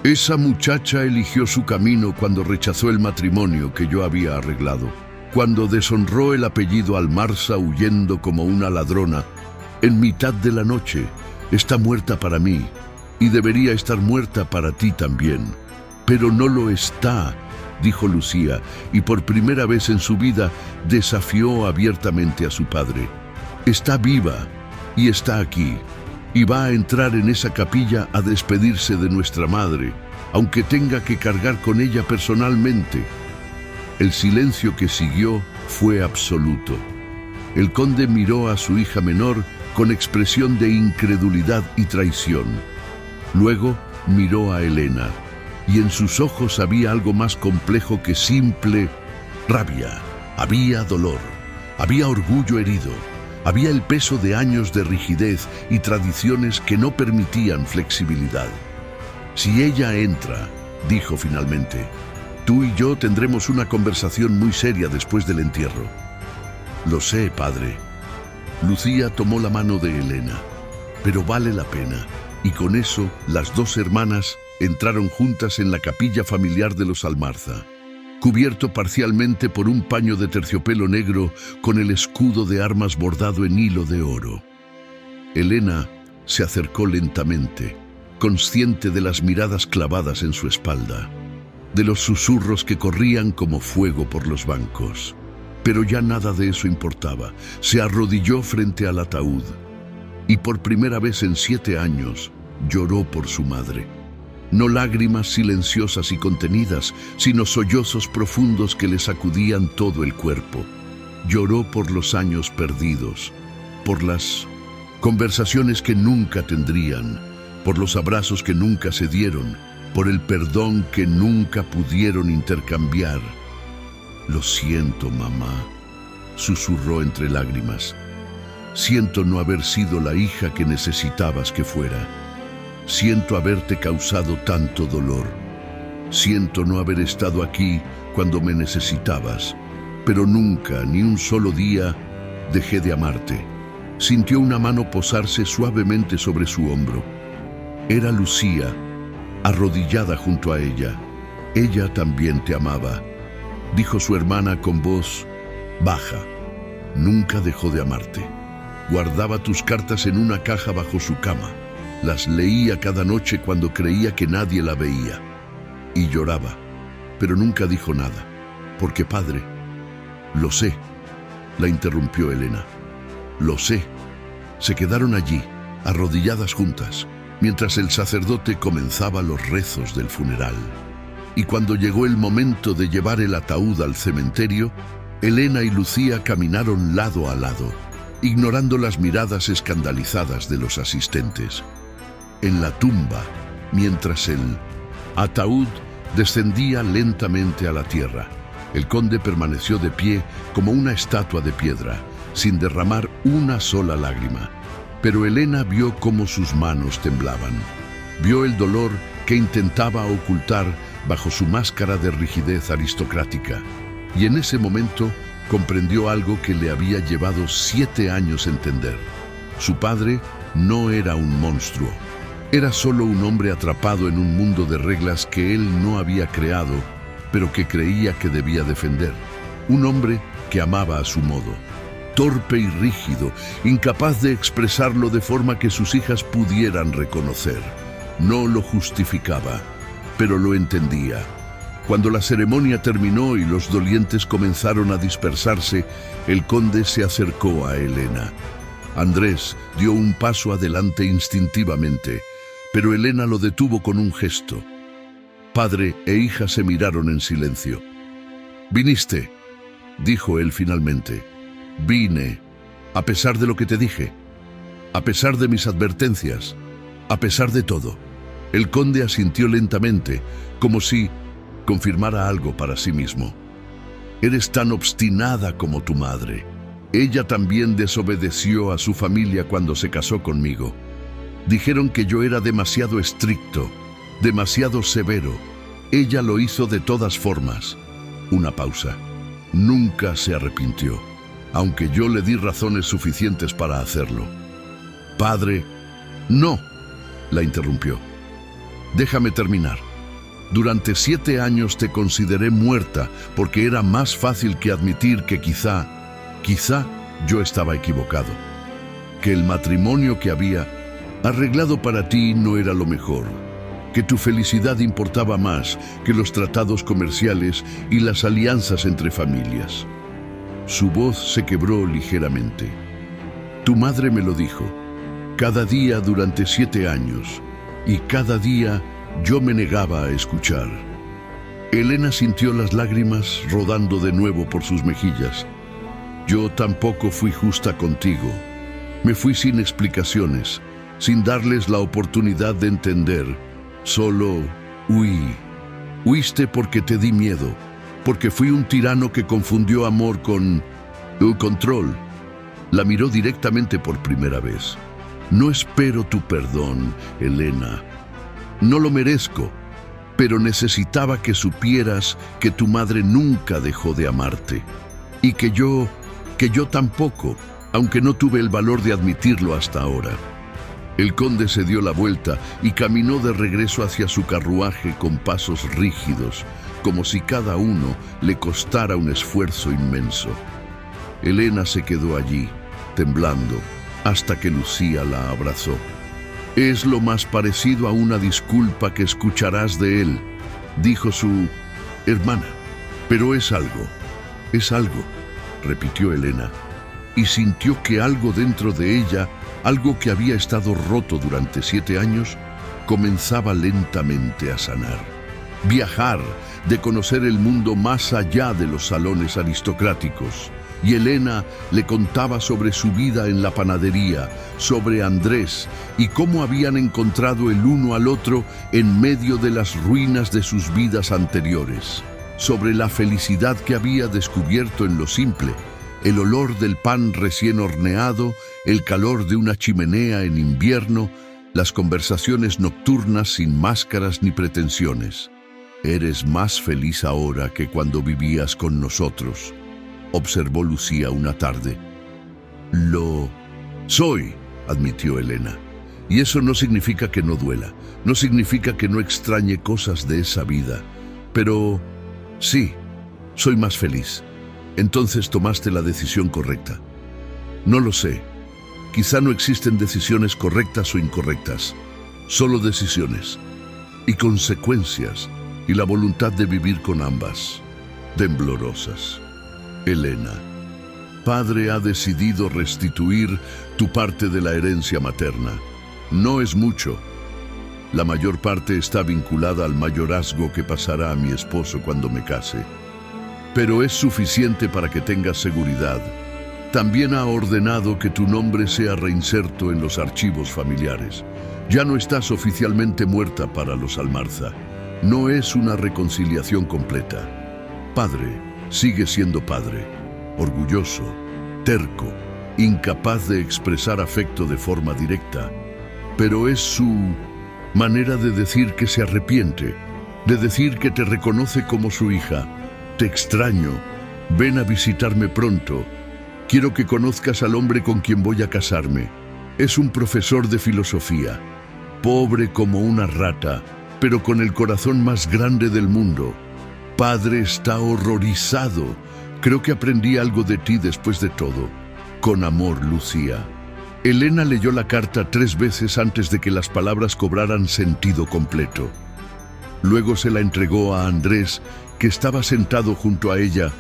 Esa muchacha eligió su camino cuando rechazó el matrimonio que yo había arreglado, cuando deshonró el apellido Almarza huyendo como una ladrona. En mitad de la noche, Está muerta para mí, y debería estar muerta para ti también. Pero no lo está, dijo Lucía, y por primera vez en su vida desafió abiertamente a su padre. Está viva, y está aquí, y va a entrar en esa capilla a despedirse de nuestra madre, aunque tenga que cargar con ella personalmente. El silencio que siguió fue absoluto. El conde miró a su hija menor con expresión de incredulidad y traición. Luego miró a Elena, y en sus ojos había algo más complejo que simple rabia. Había dolor, había orgullo herido, había el peso de años de rigidez y tradiciones que no permitían flexibilidad. Si ella entra, dijo finalmente, tú y yo tendremos una conversación muy seria después del entierro. Lo sé, padre. Lucía tomó la mano de Elena. Pero vale la pena. Y con eso, las dos hermanas entraron juntas en la capilla familiar de los Almarza, cubierto parcialmente por un paño de terciopelo negro con el escudo de armas bordado en hilo de oro. Elena se acercó lentamente, consciente de las miradas clavadas en su espalda, de los susurros que corrían como fuego por los bancos. Pero ya nada de eso importaba. Se arrodilló frente al ataúd y por primera vez en 7 años lloró por su madre. No lágrimas silenciosas y contenidas, sino sollozos profundos que le sacudían todo el cuerpo. Lloró por los años perdidos, por las conversaciones que nunca tendrían, por los abrazos que nunca se dieron, por el perdón que nunca pudieron intercambiar. Lo siento, mamá, susurró entre lágrimas. Siento no haber sido la hija que necesitabas que fuera. Siento haberte causado tanto dolor. Siento no haber estado aquí cuando me necesitabas, pero nunca, ni un solo día, dejé de amarte. Sintió una mano posarse suavemente sobre su hombro. Era Lucía, arrodillada junto a ella. Ella también te amaba, dijo su hermana con voz baja. Nunca dejó de amarte. Guardaba tus cartas en una caja bajo su cama. Las leía cada noche cuando creía que nadie la veía. Y lloraba, pero nunca dijo nada. Porque, padre, lo sé, la interrumpió Elena. Lo sé. Se quedaron allí, arrodilladas juntas, mientras el sacerdote comenzaba los rezos del funeral. Y cuando llegó el momento de llevar el ataúd al cementerio, Elena y Lucía caminaron lado a lado, ignorando las miradas escandalizadas de los asistentes. En la tumba, mientras el ataúd descendía lentamente a la tierra, el conde permaneció de pie como una estatua de piedra, sin derramar una sola lágrima. Pero Elena vio cómo sus manos temblaban. Vio el dolor que intentaba ocultar bajo su máscara de rigidez aristocrática. Y en ese momento comprendió algo que le había llevado 7 años entender. Su padre no era un monstruo. Era solo un hombre atrapado en un mundo de reglas que él no había creado, pero que creía que debía defender. Un hombre que amaba a su modo. Torpe y rígido, incapaz de expresarlo de forma que sus hijas pudieran reconocer. No lo justificaba, pero lo entendía. Cuando la ceremonia terminó y los dolientes comenzaron a dispersarse, el conde se acercó a Elena. Andrés dio un paso adelante instintivamente, pero Elena lo detuvo con un gesto. Padre e hija se miraron en silencio. «Viniste», dijo él finalmente. «Vine, a pesar de lo que te dije, a pesar de mis advertencias, a pesar de todo». El conde asintió lentamente, como si confirmara algo para sí mismo. «Eres tan obstinada como tu madre. Ella también desobedeció a su familia cuando se casó conmigo. Dijeron que yo era demasiado estricto, demasiado severo. Ella lo hizo de todas formas». Una pausa. Nunca se arrepintió, aunque yo le di razones suficientes para hacerlo. «Padre, no», la interrumpió. «Déjame terminar. Durante 7 años te consideré muerta porque era más fácil que admitir que quizá yo estaba equivocado. Que el matrimonio que había Arreglado para ti no era lo mejor, que tu felicidad importaba más que los tratados comerciales y las alianzas entre familias. Su voz se quebró ligeramente. Tu madre me lo dijo, cada día durante 7 años, y cada día yo me negaba a escuchar. Elena sintió las lágrimas rodando de nuevo por sus mejillas. Yo tampoco fui justa contigo. Me fui sin explicaciones, sin darles la oportunidad de entender. Solo huí. Huiste porque te di miedo, porque fui un tirano que confundió amor con control. La miró directamente por primera vez. No espero tu perdón, Elena. No lo merezco, pero necesitaba que supieras que tu madre nunca dejó de amarte. Y que yo tampoco, aunque no tuve el valor de admitirlo hasta ahora. El conde se dio la vuelta y caminó de regreso hacia su carruaje con pasos rígidos, como si cada uno le costara un esfuerzo inmenso. Elena se quedó allí, temblando, hasta que Lucía la abrazó. Es lo más parecido a una disculpa que escucharás de él, dijo su hermana. Pero es algo, repitió Elena, y sintió que algo dentro de ella, algo que había estado roto durante 7 años, comenzaba lentamente a sanar. Viajar, de conocer el mundo más allá de los salones aristocráticos. Y Elena le contaba sobre su vida en la panadería, sobre Andrés y cómo habían encontrado el uno al otro en medio de las ruinas de sus vidas anteriores, sobre la felicidad que había descubierto en lo simple, el olor del pan recién horneado, el calor de una chimenea en invierno, las conversaciones nocturnas sin máscaras ni pretensiones. Eres más feliz ahora que cuando vivías con nosotros, observó Lucía una tarde. Lo soy, admitió Elena. Y eso no significa que no duela, no significa que no extrañe cosas de esa vida. Pero sí, soy más feliz. Entonces tomaste la decisión correcta. No lo sé. Quizá no existen decisiones correctas o incorrectas, solo decisiones y consecuencias y la voluntad de vivir con ambas, temblorosas. Elena, padre ha decidido restituir tu parte de la herencia materna. No es mucho. La mayor parte está vinculada al mayorazgo que pasará a mi esposo cuando me case. Pero es suficiente para que tengas seguridad. También ha ordenado que tu nombre sea reinserto en los archivos familiares. Ya no estás oficialmente muerta para los Almarza. No es una reconciliación completa. Padre sigue siendo padre, orgulloso, terco, incapaz de expresar afecto de forma directa. Pero es su manera de decir que se arrepiente, de decir que te reconoce como su hija. Te extraño, ven a visitarme pronto. Quiero que conozcas al hombre con quien voy a casarme. Es un profesor de filosofía, pobre como una rata, pero con el corazón más grande del mundo. Padre está horrorizado. Creo que aprendí algo de ti después de todo. Con amor, Lucía. Elena leyó la carta 3 veces antes de que las palabras cobraran sentido completo. Luego se la entregó a Andrés, que estaba sentado junto a ella,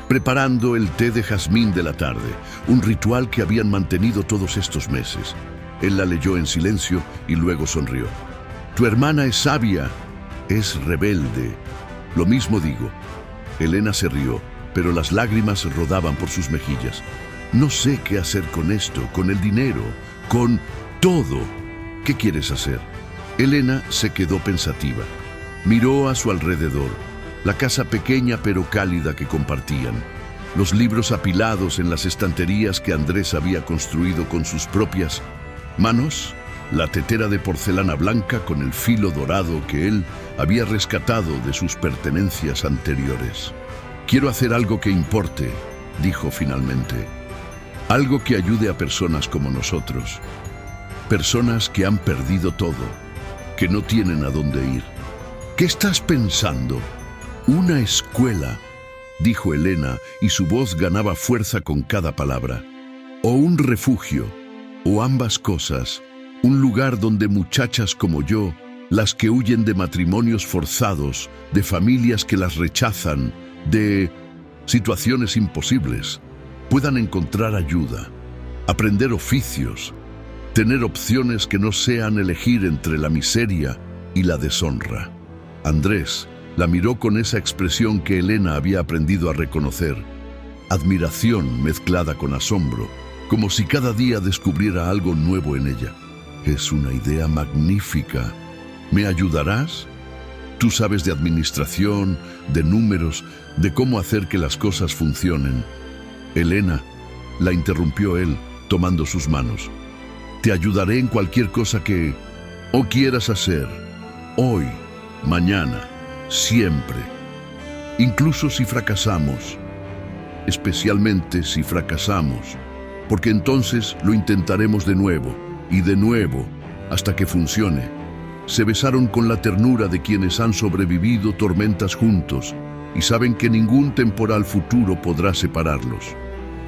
preparando el té de jazmín de la tarde, un ritual que habían mantenido todos estos meses. Él la leyó en silencio y luego sonrió. Tu hermana es sabia, es rebelde. Lo mismo digo. Elena se rió, pero las lágrimas rodaban por sus mejillas. No sé qué hacer con esto, con el dinero, con todo. ¿Qué quieres hacer? Elena se quedó pensativa. Miró a su alrededor, la casa pequeña pero cálida que compartían, los libros apilados en las estanterías que Andrés había construido con sus propias manos, la tetera de porcelana blanca con el filo dorado que él había rescatado de sus pertenencias anteriores. Quiero hacer algo que importe, dijo finalmente. Algo que ayude a personas como nosotros. Personas que han perdido todo, que no tienen a dónde ir. ¿Qué estás pensando? Una escuela, dijo Elena, y su voz ganaba fuerza con cada palabra. O un refugio, o ambas cosas. Un lugar donde muchachas como yo, las que huyen de matrimonios forzados, de familias que las rechazan, de situaciones imposibles, puedan encontrar ayuda, aprender oficios, tener opciones que no sean elegir entre la miseria y la deshonra. Andrés la miró con esa expresión que Elena había aprendido a reconocer, admiración mezclada con asombro, como si cada día descubriera algo nuevo en ella. Es una idea magnífica. ¿Me ayudarás? Tú sabes de administración, de números, de cómo hacer que las cosas funcionen. Elena, la interrumpió él, tomando sus manos. Te ayudaré en cualquier cosa que quieras hacer, hoy, mañana, siempre. Incluso si fracasamos, especialmente si fracasamos, porque entonces lo intentaremos de nuevo y de nuevo hasta que funcione. Se besaron con la ternura de quienes han sobrevivido tormentas juntos y saben que ningún temporal futuro podrá separarlos.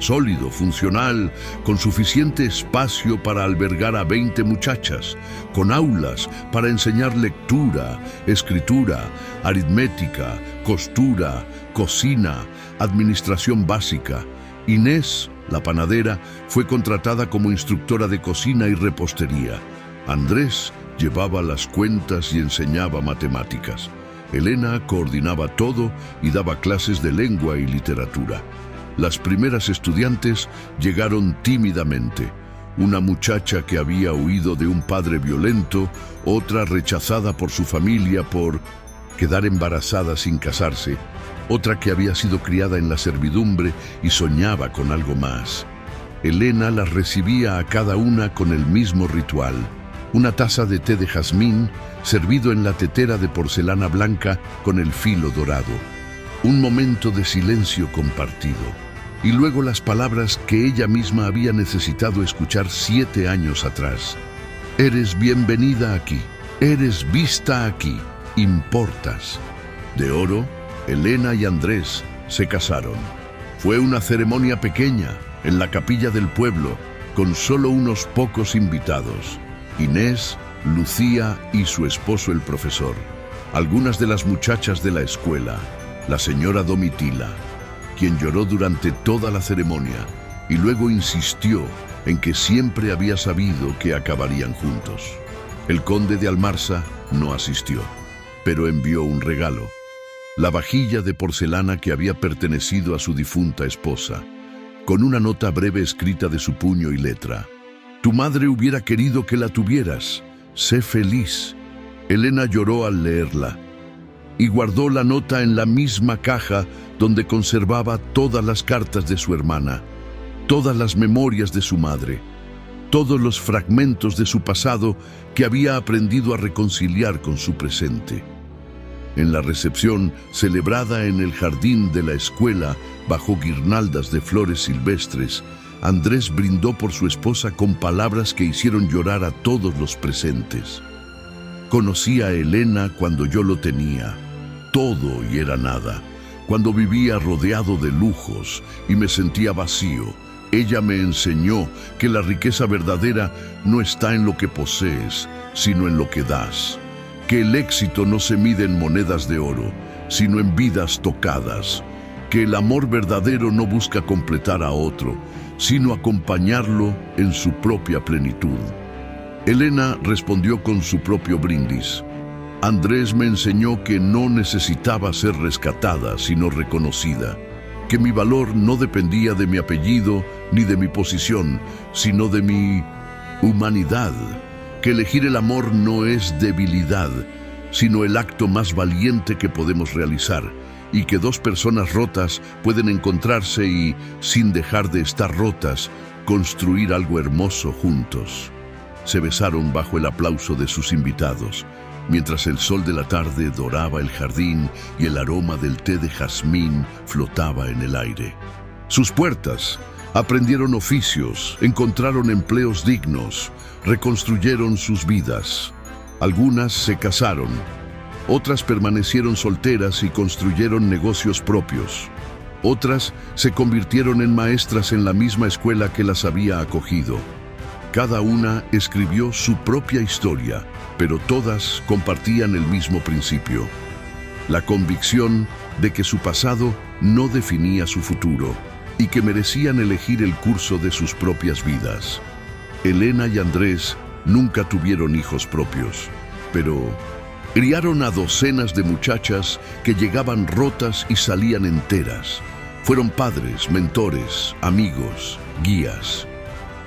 Sólido, funcional, con suficiente espacio para albergar a 20 muchachas, con aulas para enseñar lectura, escritura, aritmética, costura, cocina, administración básica. Inés, la panadera, fue contratada como instructora de cocina y repostería. Andrés llevaba las cuentas y enseñaba matemáticas. Elena coordinaba todo y daba clases de lengua y literatura. Las primeras estudiantes llegaron tímidamente. Una muchacha que había huido de un padre violento, otra rechazada por su familia por quedar embarazada sin casarse, otra que había sido criada en la servidumbre y soñaba con algo más. Elena las recibía a cada una con el mismo ritual: una taza de té de jazmín servido en la tetera de porcelana blanca con el filo dorado, un momento de silencio compartido, y luego las palabras que ella misma había necesitado escuchar 7 años atrás. Eres bienvenida aquí, eres vista aquí, importas. De oro, Elena y Andrés se casaron. Fue una ceremonia pequeña, en la capilla del pueblo, con solo unos pocos invitados: Inés, Lucía y su esposo el profesor, algunas de las muchachas de la escuela, la señora Domitila, quien lloró durante toda la ceremonia y luego insistió en que siempre había sabido que acabarían juntos. El conde de Almarza no asistió, pero envió un regalo: la vajilla de porcelana que había pertenecido a su difunta esposa, con una nota breve escrita de su puño y letra. Tu madre hubiera querido que la tuvieras. Sé feliz. Elena lloró al leerla y guardó la nota en la misma caja donde conservaba todas las cartas de su hermana, todas las memorias de su madre, todos los fragmentos de su pasado que había aprendido a reconciliar con su presente. En la recepción, celebrada en el jardín de la escuela bajo guirnaldas de flores silvestres, Andrés brindó por su esposa con palabras que hicieron llorar a todos los presentes. Conocí a Elena cuando yo lo tenía todo y era nada, cuando vivía rodeado de lujos y me sentía vacío. Ella me enseñó que la riqueza verdadera no está en lo que posees, sino en lo que das. Que el éxito no se mide en monedas de oro, sino en vidas tocadas. Que el amor verdadero no busca completar a otro, sino acompañarlo en su propia plenitud. Elena respondió con su propio brindis. Andrés me enseñó que no necesitaba ser rescatada, sino reconocida. Que mi valor no dependía de mi apellido ni de mi posición, sino de mi humanidad. Que elegir el amor no es debilidad, sino el acto más valiente que podemos realizar. Y que dos personas rotas pueden encontrarse y, sin dejar de estar rotas, construir algo hermoso juntos. Se besaron bajo el aplauso de sus invitados, mientras el sol de la tarde doraba el jardín y el aroma del té de jazmín flotaba en el aire. Sus puertas aprendieron oficios, encontraron empleos dignos, reconstruyeron sus vidas. Algunas se casaron, otras permanecieron solteras y construyeron negocios propios. Otras se convirtieron en maestras en la misma escuela que las había acogido. Cada una escribió su propia historia, pero todas compartían el mismo principio: la convicción de que su pasado no definía su futuro y que merecían elegir el curso de sus propias vidas. Elena y Andrés nunca tuvieron hijos propios, pero criaron a docenas de muchachas que llegaban rotas y salían enteras. Fueron padres, mentores, amigos, guías.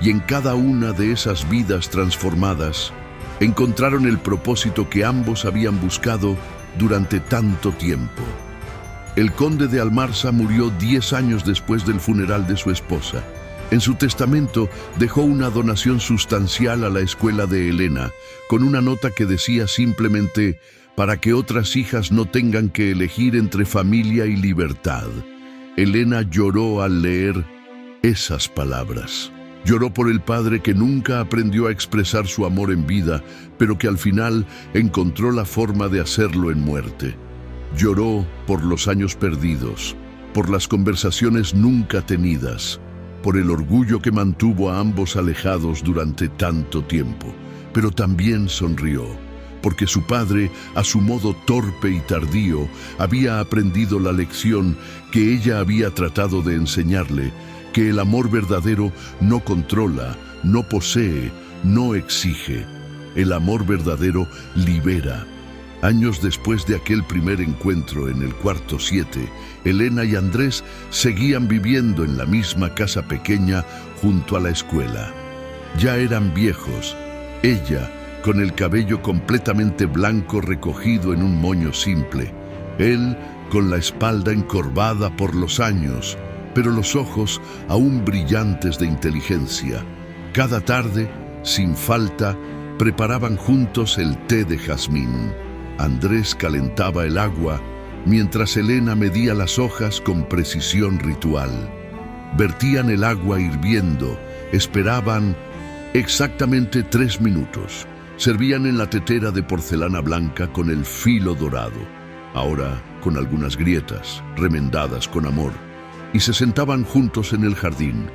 Y en cada una de esas vidas transformadas, encontraron el propósito que ambos habían buscado durante tanto tiempo. El conde de Almarza murió 10 años después del funeral de su esposa. En su testamento dejó una donación sustancial a la escuela de Elena, con una nota que decía simplemente: para que otras hijas no tengan que elegir entre familia y libertad. Elena lloró al leer esas palabras. Lloró por el padre que nunca aprendió a expresar su amor en vida, pero que al final encontró la forma de hacerlo en muerte. Lloró por los años perdidos, por las conversaciones nunca tenidas, por el orgullo que mantuvo a ambos alejados durante tanto tiempo. Pero también sonrió, porque su padre, a su modo torpe y tardío, había aprendido la lección que ella había tratado de enseñarle: que el amor verdadero no controla, no posee, no exige. El amor verdadero libera. Años después de aquel primer encuentro en el cuarto 7, Elena y Andrés seguían viviendo en la misma casa pequeña junto a la escuela. Ya eran viejos, ella con el cabello completamente blanco recogido en un moño simple, él con la espalda encorvada por los años, pero los ojos aún brillantes de inteligencia. Cada tarde, sin falta, preparaban juntos el té de jazmín. Andrés calentaba el agua, mientras Elena medía las hojas con precisión ritual. Vertían el agua hirviendo, esperaban exactamente 3 minutos. Servían en la tetera de porcelana blanca con el filo dorado, ahora con algunas grietas, remendadas con amor, y se sentaban juntos en el jardín.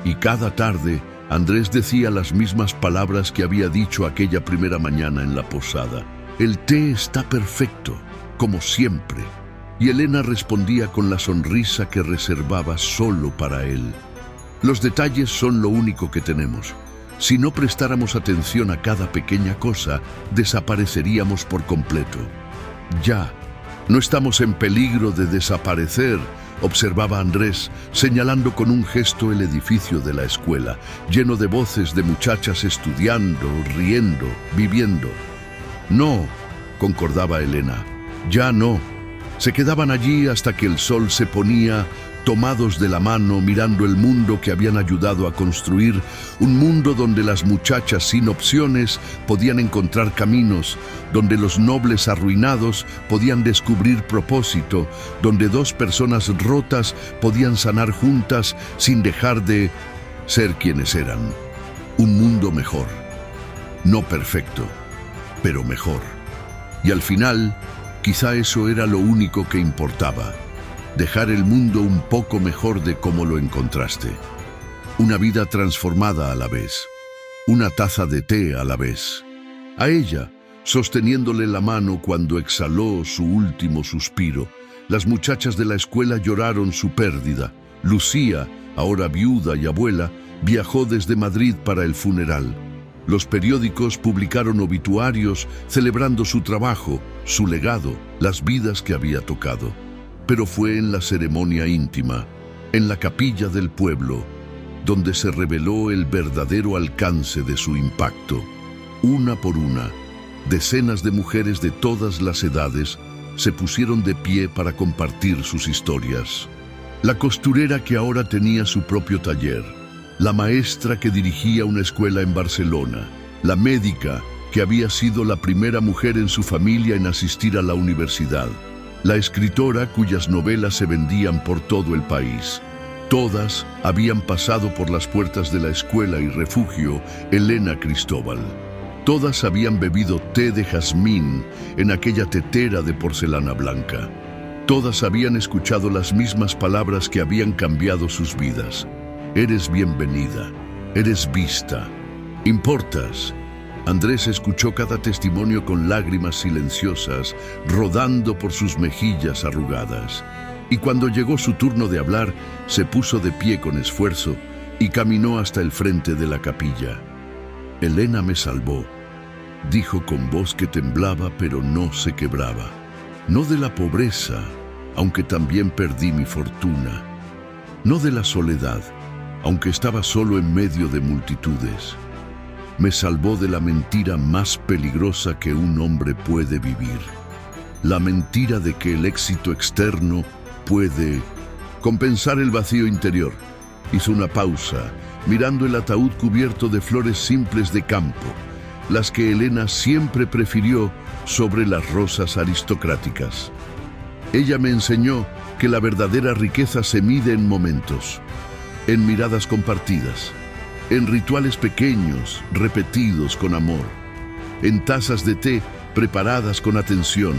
Y cada tarde Andrés decía las mismas palabras que había dicho aquella primera mañana en la posada: el té está perfecto, como siempre. Y Elena respondía con la sonrisa que reservaba solo para él: los detalles son lo único que tenemos. Si no prestáramos atención a cada pequeña cosa, desapareceríamos por completo. Ya, no estamos en peligro de desaparecer, observaba Andrés, señalando con un gesto el edificio de la escuela, lleno de voces de muchachas estudiando, riendo, viviendo. No, concordaba Elena, ya no. Se quedaban allí hasta que el sol se ponía, tomados de la mano, mirando el mundo que habían ayudado a construir, un mundo donde las muchachas sin opciones podían encontrar caminos, donde los nobles arruinados podían descubrir propósito, donde 2 personas rotas podían sanar juntas sin dejar de ser quienes eran. Un mundo mejor, no perfecto, pero mejor. Y al final, quizá eso era lo único que importaba: dejar el mundo un poco mejor de cómo lo encontraste. Una vida transformada a la vez, una taza de té a la vez. A ella, sosteniéndole la mano cuando exhaló su último suspiro, las muchachas de la escuela lloraron su pérdida. Lucía, ahora viuda y abuela, viajó desde Madrid para el funeral. Los periódicos publicaron obituarios celebrando su trabajo, su legado, las vidas que había tocado. Pero fue en la ceremonia íntima, en la capilla del pueblo, donde se reveló el verdadero alcance de su impacto. Una por una, decenas de mujeres de todas las edades se pusieron de pie para compartir sus historias. La costurera que ahora tenía su propio taller, la maestra que dirigía una escuela en Barcelona, la médica que había sido la primera mujer en su familia en asistir a la universidad, la escritora cuyas novelas se vendían por todo el país. Todas habían pasado por las puertas de la escuela y refugio Elena Cristóbal. Todas habían bebido té de jazmín en aquella tetera de porcelana blanca. Todas habían escuchado las mismas palabras que habían cambiado sus vidas. Eres bienvenida, eres vista, Importas. Andrés escuchó cada testimonio con lágrimas silenciosas rodando por sus mejillas arrugadas. Y cuando llegó su turno de hablar, se puso de pie con esfuerzo y caminó hasta el frente de la capilla. Elena me salvó, dijo con voz que temblaba pero no se quebraba. No de la pobreza, aunque también perdí mi fortuna. No de la soledad, aunque estaba solo en medio de multitudes. Me salvó de la mentira más peligrosa que un hombre puede vivir. La mentira de que el éxito externo puede compensar el vacío interior. Hizo una pausa, mirando el ataúd cubierto de flores simples de campo, las que Elena siempre prefirió sobre las rosas aristocráticas. Ella me enseñó que la verdadera riqueza se mide en momentos, en miradas compartidas, en rituales pequeños, repetidos con amor, en tazas de té preparadas con atención,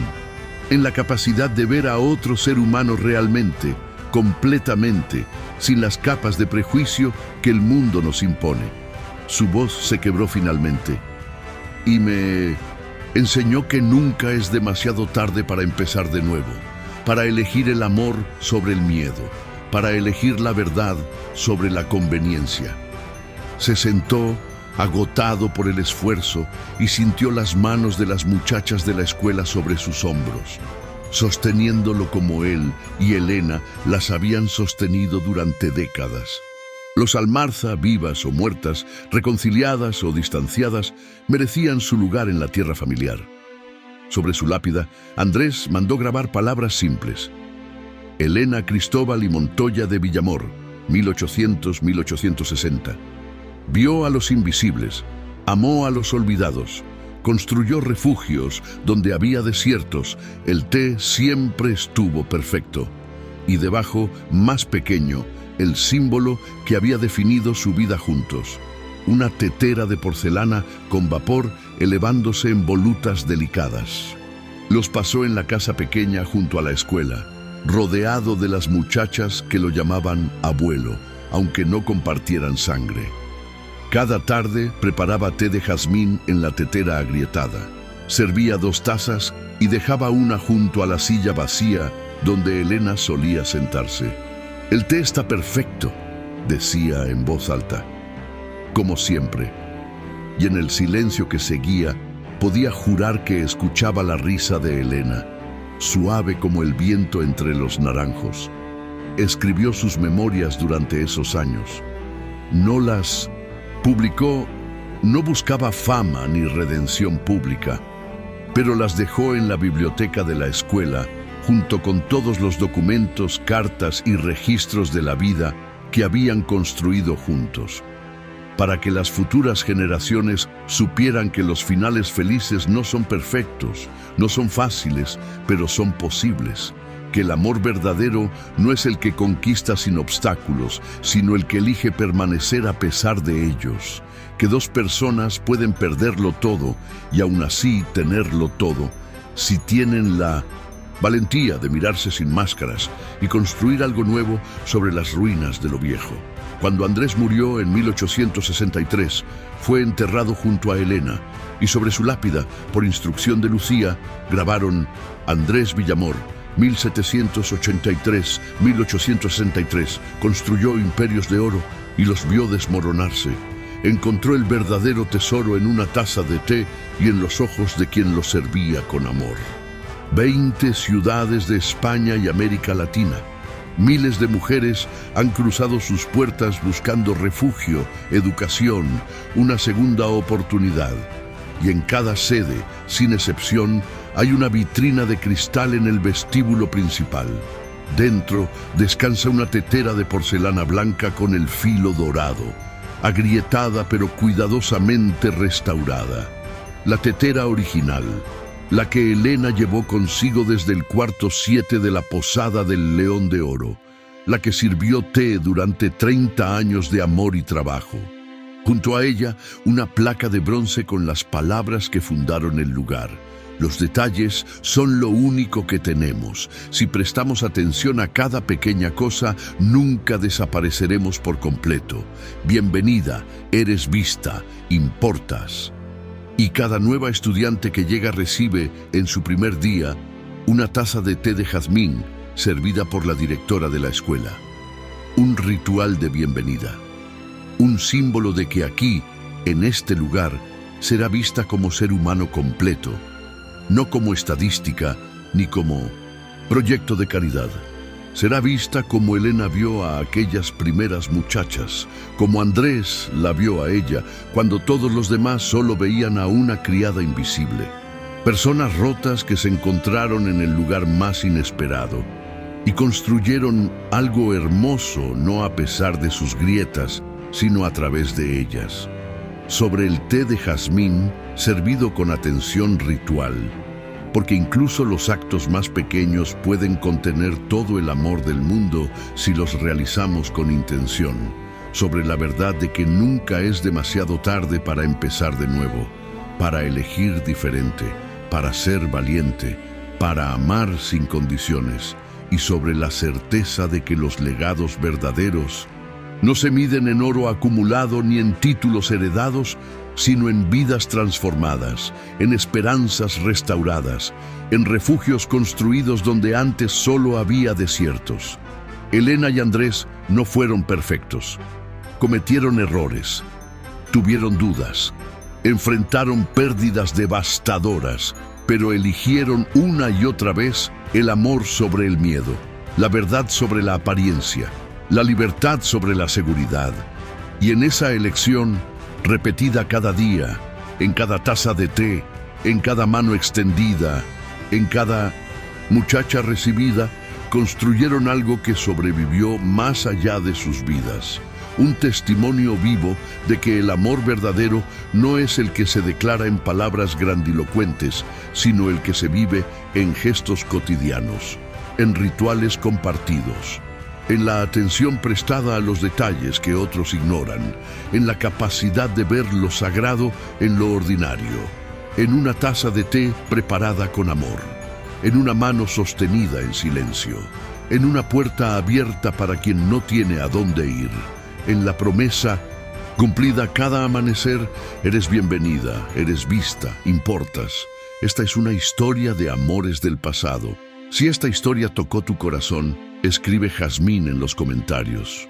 en la capacidad de ver a otro ser humano realmente, completamente, sin las capas de prejuicio que el mundo nos impone. Su voz se quebró finalmente y me enseñó que nunca es demasiado tarde para empezar de nuevo, para elegir el amor sobre el miedo, para elegir la verdad sobre la conveniencia. Se sentó, agotado por el esfuerzo, y sintió las manos de las muchachas de la escuela sobre sus hombros, sosteniéndolo como él y Elena las habían sostenido durante décadas. Los Almarza, vivas o muertas, reconciliadas o distanciadas, merecían su lugar en la tierra familiar. Sobre su lápida, Andrés mandó grabar palabras simples. Elena Cristóbal y Montoya de Villamor, 1800-1860. Vio a los invisibles, amó a los olvidados, construyó refugios donde había desiertos, el té siempre estuvo perfecto. Y debajo, más pequeño, el símbolo que había definido su vida juntos. Una tetera de porcelana con vapor elevándose en volutas delicadas. Los pasó en la casa pequeña junto a la escuela, rodeado de las muchachas que lo llamaban abuelo, aunque no compartieran sangre. Cada tarde preparaba té de jazmín en la tetera agrietada. Servía 2 tazas y dejaba una junto a la silla vacía donde Elena solía sentarse. «El té está perfecto», decía en voz alta, como siempre. Y en el silencio que seguía, podía jurar que escuchaba la risa de Elena, suave como el viento entre los naranjos. Escribió sus memorias durante esos años. No las publicó, no buscaba fama ni redención pública, pero las dejó en la biblioteca de la escuela, junto con todos los documentos, cartas y registros de la vida que habían construido juntos, para que las futuras generaciones supieran que los finales felices no son perfectos, no son fáciles, pero son posibles. Que el amor verdadero no es el que conquista sin obstáculos, sino el que elige permanecer a pesar de ellos. Que 2 personas pueden perderlo todo y aún así tenerlo todo, si tienen la valentía de mirarse sin máscaras y construir algo nuevo sobre las ruinas de lo viejo. Cuando Andrés murió en 1863, fue enterrado junto a Elena, y sobre su lápida, por instrucción de Lucía, grabaron Andrés Villamor, 1783-1863, construyó imperios de oro y los vio desmoronarse. Encontró el verdadero tesoro en una taza de té y en los ojos de quien lo servía con amor. 20 ciudades de España y América Latina. Miles de mujeres han cruzado sus puertas buscando refugio, educación, una segunda oportunidad. Y en cada sede, sin excepción, hay una vitrina de cristal en el vestíbulo principal. Dentro descansa una tetera de porcelana blanca con el filo dorado, agrietada pero cuidadosamente restaurada. La tetera original, la que Elena llevó consigo desde el cuarto 7 de la posada del León de Oro, la que sirvió té durante 30 años de amor y trabajo. Junto a ella, una placa de bronce con las palabras que fundaron el lugar. Los detalles son lo único que tenemos. Si prestamos atención a cada pequeña cosa, nunca desapareceremos por completo. Bienvenida, eres vista, importas. Y cada nueva estudiante que llega recibe, en su primer día, una taza de té de jazmín servida por la directora de la escuela. Un ritual de bienvenida. Un símbolo de que aquí, en este lugar, será vista como ser humano completo, no como estadística ni como proyecto de caridad. Será vista como Elena vio a aquellas primeras muchachas, como Andrés la vio a ella, cuando todos los demás solo veían a una criada invisible. Personas rotas que se encontraron en el lugar más inesperado y construyeron algo hermoso, no a pesar de sus grietas, sino a través de ellas. Sobre el té de jazmín, servido con atención ritual, porque incluso los actos más pequeños pueden contener todo el amor del mundo si los realizamos con intención. Sobre la verdad de que nunca es demasiado tarde para empezar de nuevo, para elegir diferente, para ser valiente, para amar sin condiciones, y sobre la certeza de que los legados verdaderos no se miden en oro acumulado ni en títulos heredados, sino en vidas transformadas, en esperanzas restauradas, en refugios construidos donde antes solo había desiertos. Elena y Andrés no fueron perfectos. Cometieron errores, tuvieron dudas, enfrentaron pérdidas devastadoras, pero eligieron una y otra vez el amor sobre el miedo, la verdad sobre la apariencia, la libertad sobre la seguridad. Y en esa elección, repetida cada día, en cada taza de té, en cada mano extendida, en cada muchacha recibida, construyeron algo que sobrevivió más allá de sus vidas. Un testimonio vivo de que el amor verdadero no es el que se declara en palabras grandilocuentes, sino el que se vive en gestos cotidianos, en rituales compartidos, en la atención prestada a los detalles que otros ignoran, en la capacidad de ver lo sagrado en lo ordinario, en una taza de té preparada con amor, en una mano sostenida en silencio, en una puerta abierta para quien no tiene a dónde ir, en la promesa cumplida cada amanecer: eres bienvenida, eres vista, importas. Esta es una historia de amores del pasado. Si esta historia tocó tu corazón, escribe Jazmín en los comentarios.